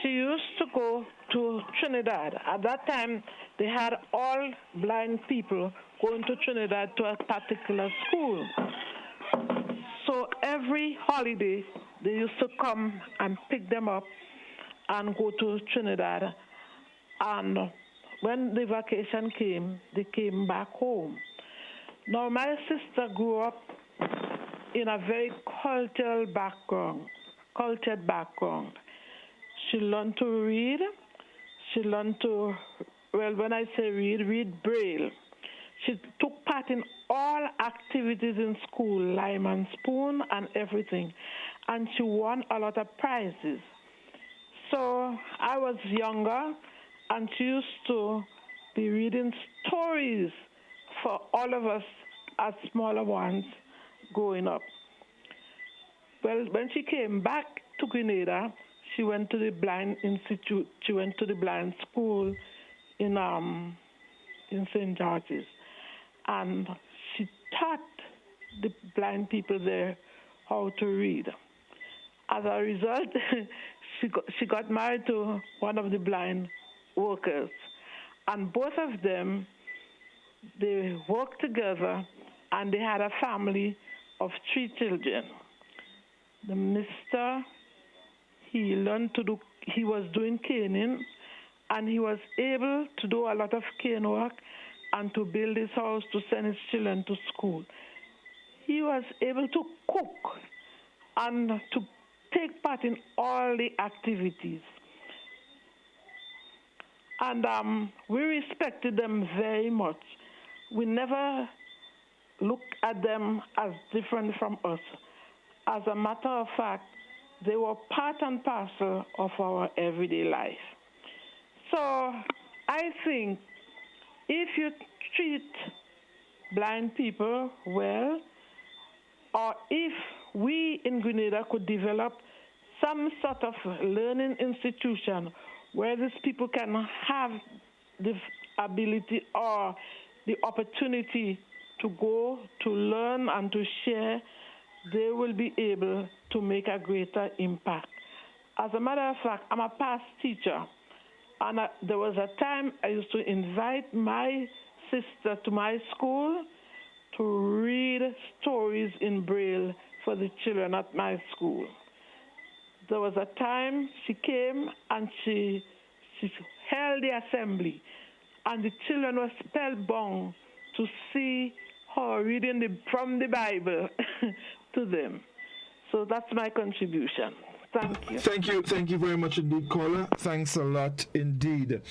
S18: She used to go to Trinidad. At that time, they had all blind people going to Trinidad to a particular school. So every holiday, they used to come and pick them up and go to Trinidad. And when the vacation came, they came back home. Now, my sister grew up in a very cultured background. She learned to read. She learned to, well, when I say read Braille. She took part in all activities in school, lime and spoon and everything. And she won a lot of prizes. So I was younger, and she used to be reading stories for all of us as smaller ones growing up. Well, when she came back to Grenada, she went to the blind institute. She went to the blind school in St. George's, and she taught the blind people there how to read. As a result, she got married to one of the blind workers, and both of them, they worked together, and they had a family of 3 children. The mister, he was doing caning, and he was able to do a lot of cane work and to build his house to send his children to school. He was able to cook and to take part in all the activities. And we respected them very much. We never looked at them as different from us. As a matter of fact, they were part and parcel of our everyday life. So I think if you treat blind people well, or if we in Grenada could develop some sort of learning institution where these people can have the ability or the opportunity to go, to learn, and to share, they will be able to make a greater impact. As a matter of fact, I'm a past teacher, and there was a time I used to invite my sister to my school to read stories in Braille for the children at my school. There was a time she came and she held the assembly, and the children were spellbound to see her reading from the Bible to them. So that's my contribution. Thank you.
S1: Thank you very much indeed, caller. Thanks a lot indeed.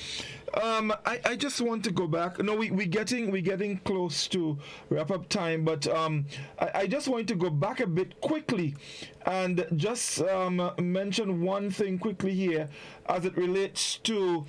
S1: I just want to go back. No, we're getting close to wrap up time, but I just want to go back a bit quickly and just mention one thing quickly here as it relates to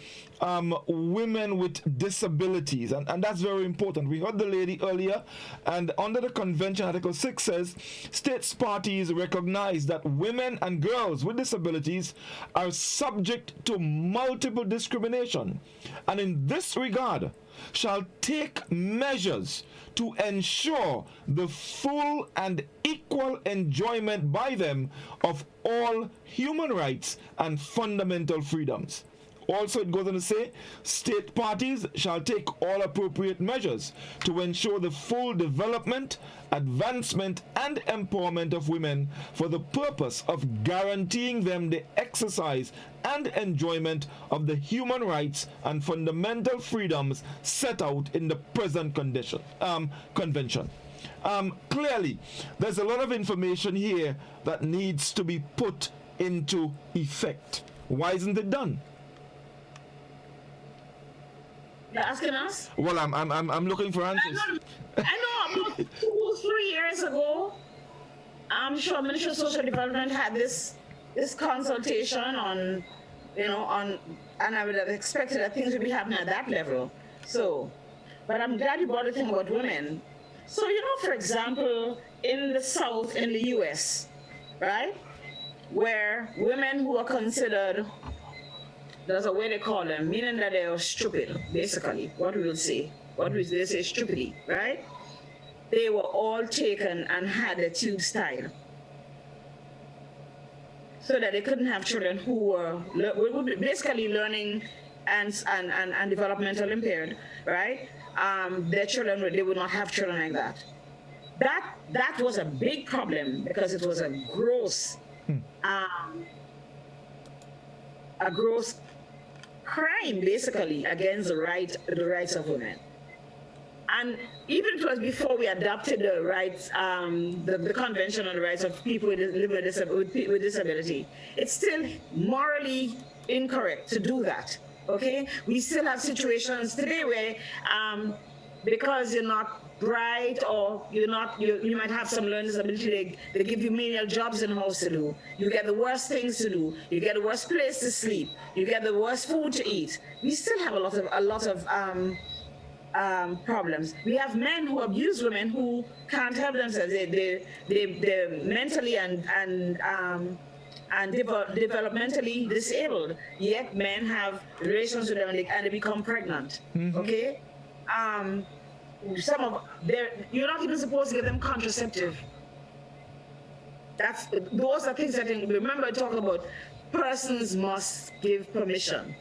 S1: women with disabilities, and that's very important. We heard the lady earlier, and under the convention, Article 6 says states parties recognize that women and girls with disabilities are subject to multiple discrimination, and in this regard shall take measures to ensure the full and equal enjoyment by them of all human rights and fundamental freedoms. Also, it goes on to say, state parties shall take all appropriate measures to ensure the full development, advancement, and empowerment of women for the purpose of guaranteeing them the exercise and enjoyment of the human rights and fundamental freedoms set out in the present convention. Clearly, there's a lot of information here that needs to be put into effect. Why isn't it done?
S2: You're asking us?
S1: Well, I'm looking for answers.
S2: I know about 2-3 years ago, I'm sure Ministry of Social Development had this consultation on, and I would have expected that things would be happening at that level. So, but I'm glad you brought the thing about women. So, for example, in the South, in the US, right, where women who are considered, there's a way they call them, meaning that they are stupid, basically, what they say stupidity, right? They were all taken and had a tube style, so that they couldn't have children who were basically learning and developmental impaired, right? Their children, they would not have children like that. That was a big problem because it was a gross crime, basically, against the rights of women. And even it was before we adopted the rights, the Convention on the Rights of People living with Disability, it's still morally incorrect to do that. Okay, we still have situations today where, because you're not bright or you might have some learning disability, they give you menial jobs in the house to do. You get the worst things to do. You get the worst place to sleep. You get the worst food to eat. We still have a lot of problems. We have men who abuse women who can't help themselves. They're mentally and developmentally disabled. Yet men have relations with them and they become pregnant. Mm-hmm. Okay. You're not even supposed to give them contraceptive. Those are things that remember talking about persons must give permission.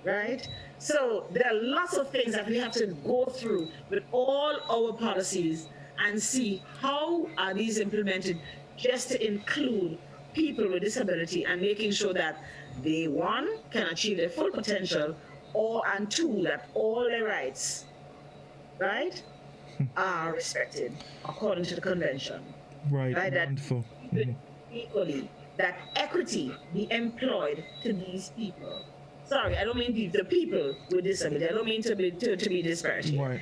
S2: Right? So there are lots of things that we have to go through with all our policies and see how are these implemented, just to include people with disability and making sure that they, one, can achieve their full potential, and two, that all their rights, right, are respected according to the convention.
S1: Right,
S2: wonderful. That equally, that equity be employed to these people. Sorry, I don't mean the people with disability. I don't mean to be disparaging, right.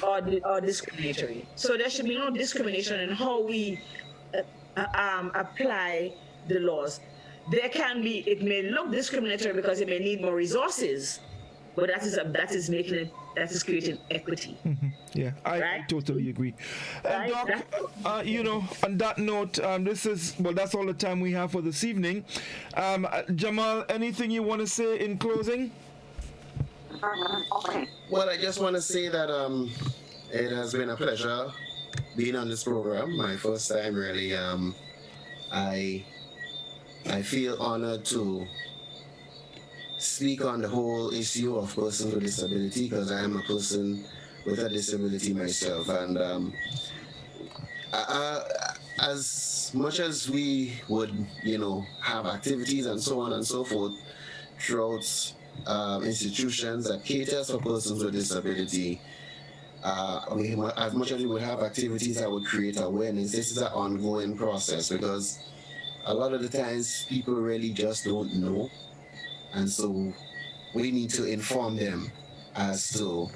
S2: Or discriminatory. So there should be no discrimination in how we apply the laws. It may look discriminatory because it may need more resources, but that is creating equity.
S1: Yeah, I totally agree. And Doc, on that note, that's all the time we have for this evening. Jamal, anything you want to say in closing?
S3: Well, I just want to say that it has been a pleasure being on this program. My first time, really. I feel honored to speak on the whole issue of persons with disability, because I am a person with a disability myself. And as much as we would, have activities and so on and so forth throughout institutions that caters for persons with disability, as much as we would have activities that would create awareness, this is an ongoing process, because a lot of the times people really just don't know, and so we need to inform them as to,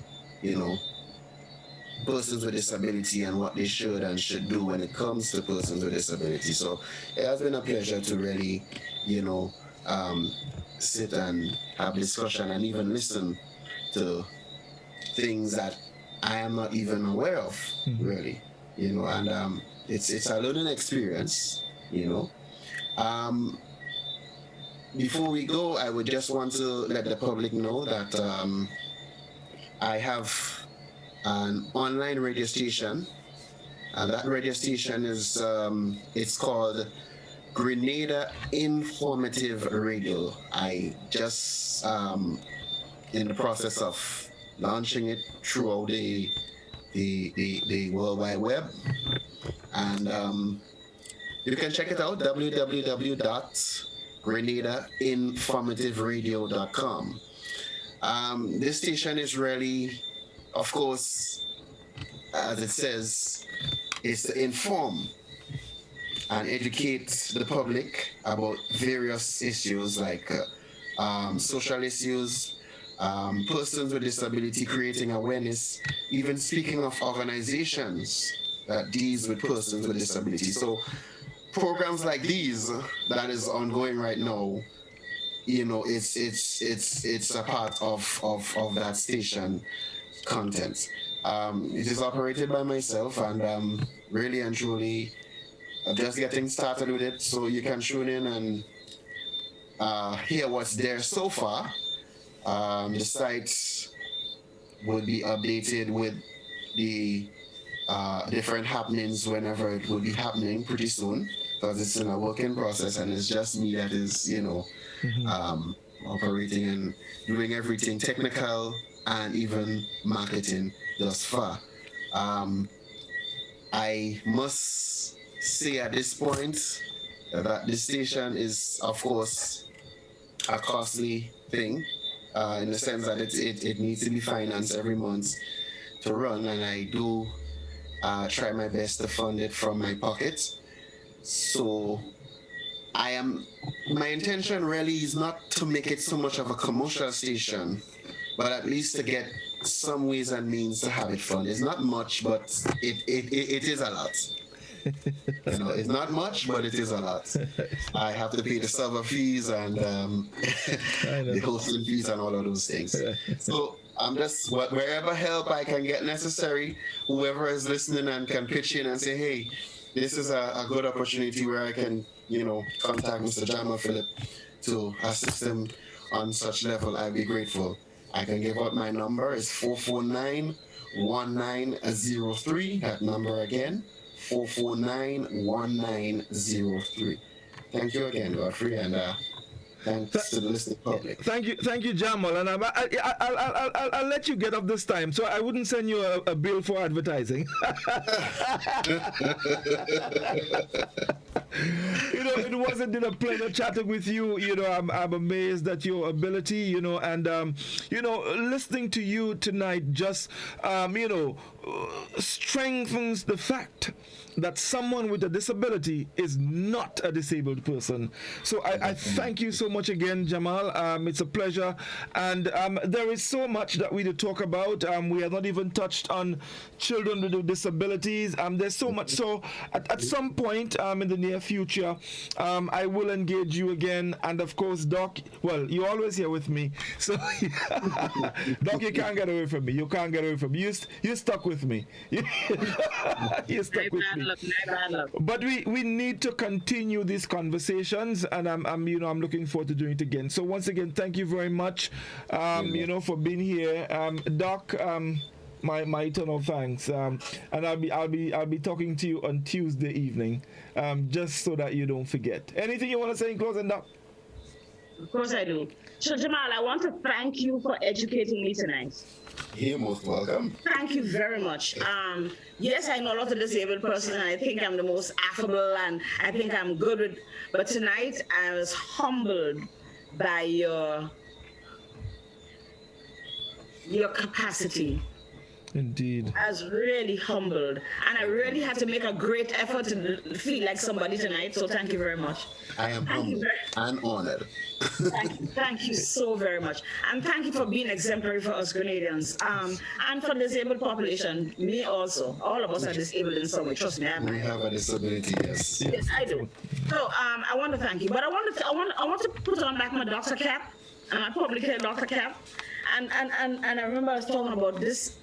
S3: persons with disability and what they should and should do when it comes to persons with disability. So it has been a pleasure to really, sit and have discussion and even listen to things that I am not even aware of, really, and it's a learning experience, Before we go, I would just want to let the public know that I have an online radio station, and that radio station is it's called Grenada Informative Radio. I just in the process of launching it throughout the World Wide Web, and you can check it out, www.grenadainformativeradio.com. This station is really, of course, as it says, is to inform and educate the public about various issues like social issues, persons with disability, creating awareness, even speaking of organizations that deals with persons with disability. So programs like these that is ongoing right now, it's a part of that station content. It is operated by myself, and really and truly just getting started with it, so you can tune in and hear what's there so far. The site will be updated with the different happenings whenever it will be happening pretty soon, because it's in a working process and it's just me that is, operating and doing everything technical and even marketing thus far. I must say at this point that this station is, of course, a costly thing, in the sense that it needs to be financed every month to run, and I do try my best to fund it from my pocket. So my intention really is not to make it so much of a commercial station, but at least to get some ways and means to have it funded. It's not much, but it is a lot. It's not much, but it is a lot. I have to pay the server fees and the hosting fees and all of those things. So I'm just, wherever help I can get necessary, whoever is listening and can pitch in and say, hey, this is a good opportunity where I can, contact Mr. Jamal Phillip to assist him on such level, I'd be grateful. I can give out my number. It's 449-1903. That number again, 449-1903. Thank you again, Godfrey, and thanks to the listening public.
S1: Thank you, Jamal. And I'll let you get up this time, so I wouldn't send you a bill for advertising. It wasn't a pleasure chatting with you. I'm amazed at your ability. And listening to you tonight just strengthens the fact that someone with a disability is not a disabled person. So I thank you so much again, Jamal. It's a pleasure. And there is so much that we to talk about. We have not even touched on children with disabilities. There's so much. So at some point in the near future, I will engage you again. And of course, Doc, well, you're always here with me. So, Doc, you can't get away from me. You can't get away from me. You're stuck with me. You're stuck with me. But we need to continue these conversations, and I'm looking forward to doing it again. So once again, thank you very much, for being here, Doc. My eternal thanks, and I'll be talking to you on Tuesday evening, just so that you don't forget. Anything you want to say in closing, Doc?
S2: Of course I do. So Jamal, I want to thank you for educating me tonight.
S3: You're most welcome.
S2: Thank you very much. Yes, I know a lot of disabled person, and I think I'm the most affable, and I think I'm good with. But tonight, I was humbled by your capacity.
S1: Indeed.
S2: I was really humbled, and I really had to make a great effort to feel like somebody tonight. So thank you very much.
S3: I am humbled and honored.
S2: Thank you so very much, and thank you for being exemplary for us Grenadians, and for the disabled population. Me also, all of us are disabled in some way. Trust me,
S3: we have a disability. Yes.
S2: Yes, I do. So I want to thank you, but I want to put on back my doctor cap, and my public health doctor cap, and I remember I was talking about this.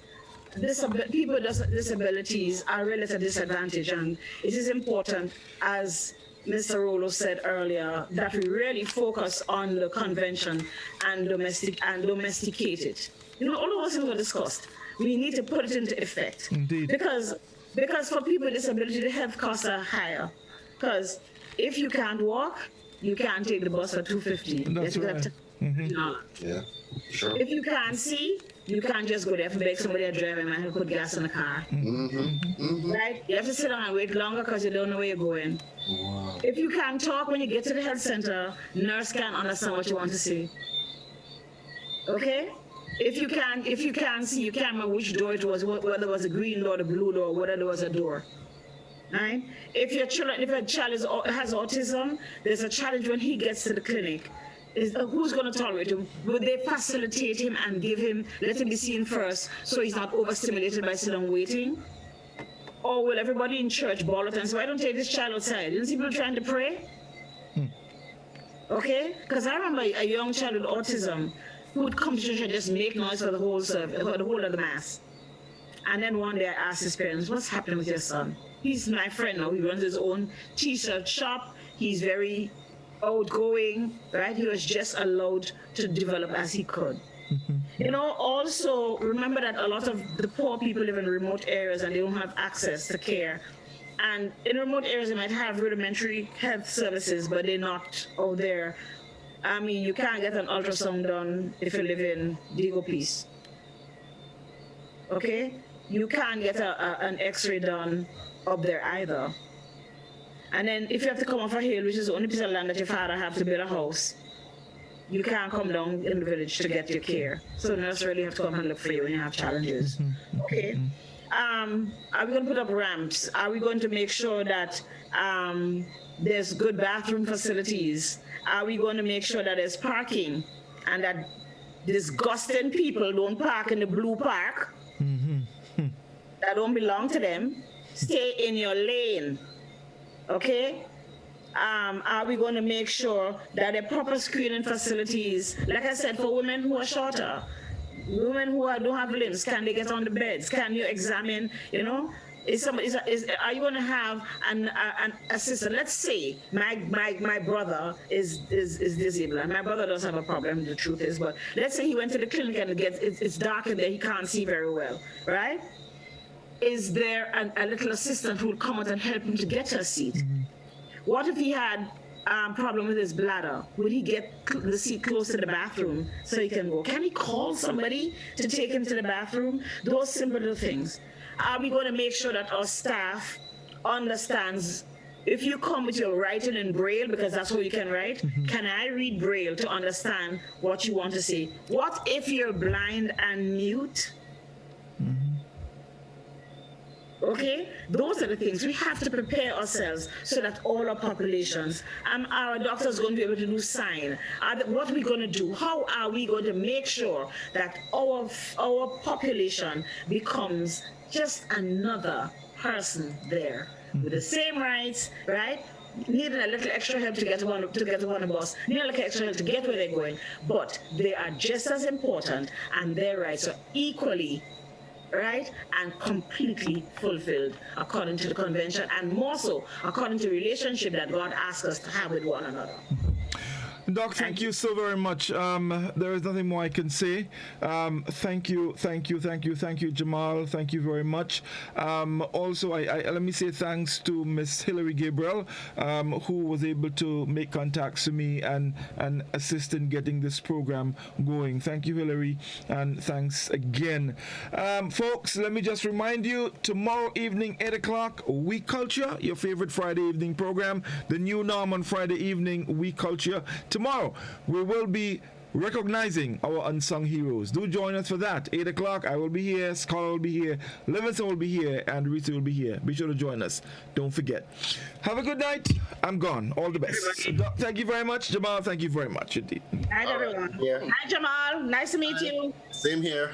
S2: People with disabilities are really at a disadvantage, and it is important, as Mr. Rolo said earlier, that we really focus on the convention and domesticate it. You know, all of those things were discussed. We need to put it into effect.
S1: Indeed.
S2: Because for people with disability, the health costs are higher. Because if you can't walk, you can't take the bus for $250.
S1: That's right.
S3: Yeah, sure.
S2: If you can't see, you can't just go there for beg somebody to drive and put gas in the car. Right? You have to sit down and wait longer because you don't know where you're going.
S3: Wow.
S2: If you can't talk when you get to the health center, nurse can't understand what you want to say. Okay? If you can't see, you can't remember which door it was, whether it was a green door, the blue door, whether there was a door. Right? If a child has autism, there's a challenge when he gets to the clinic. Who's going to tolerate him? Will they facilitate him and let him be seen first so he's not overstimulated by sitting waiting? Or will everybody in church ball out and say, why don't you take this child outside? Didn't see people trying to pray? Okay? Because I remember a young child with autism who would come to church and just make noise for the whole service, for the whole of the mass. And then one day I asked his parents, what's happening with your son? He's my friend now. He runs his own t-shirt shop. He's very outgoing, right? He was just allowed to develop as he could. You know, also remember that a lot of the poor people live in remote areas and they don't have access to care. And in remote areas, they might have rudimentary health services, but they're not out there. I mean, you can't get an ultrasound done if you live in Digo Peace. Okay? You can't get an x-ray done up there either. And then if you have to come off a hill, which is the only piece of land that your father have to build a house, you can't come down in the village to get your care. So nurse really have to come and look for you when you have challenges. Okay. Are we going to put up ramps? Are we going to make sure that there's good bathroom facilities? Are we going to make sure that there's parking and that disgusting people don't park in the blue park that don't belong to them? Stay in your lane. Okay? Are we going to make sure that there are proper screening facilities, like I said, for women who are shorter, women who don't have limbs, can they get on the beds? Can you examine, you know? Are you going to have an assistant? Let's say my brother is disabled, and my brother does have a problem, the truth is, but let's say he went to the clinic and it's dark in there, he can't see very well, right? Is there a little assistant who will come out and help him to get to a seat? What if he had a problem with his bladder? Would he get the seat close to the bathroom so he can go? Can he call somebody to take him to the bathroom? Those simple little things. Are we going to make sure that our staff understands, if you come with your writing in Braille, because that's how you can write, can I read Braille to understand what you want to say? What if you're blind and mute? Okay, those are the things we have to prepare ourselves so that all our populations, our doctors going to be able to do sign. What are we going to do? How are we going to make sure that our population becomes just another person there with the same rights, right? Needing a little extra help to get to one of the bus, needing a little extra help to get where they're going, but they are just as important, and their rights are equally right and completely fulfilled according to the convention, and more so according to the relationship that God asks us to have with one another.
S1: Doc, thank you so very much. There is nothing more I can say. Thank you, Jamal. Thank you very much. Also, let me say thanks to Miss Hillary Gabriel, who was able to make contacts to me and assist in getting this program going. Thank you, Hillary, and thanks again. Folks, let me just remind you, tomorrow evening, 8 o'clock, We Culture, your favorite Friday evening program, the new norm on Friday evening, We Culture. Tomorrow, we will be recognizing our unsung heroes. Do join us for that. 8 o'clock, I will be here, Scholar will be here, Livingston will be here, and Reese will be here. Be sure to join us. Don't forget. Have a good night. I'm gone. All the best. Thank you very much. Jamal, thank you very much indeed.
S2: Night, everyone. Hi, Jamal. Nice to meet you.
S3: Same here.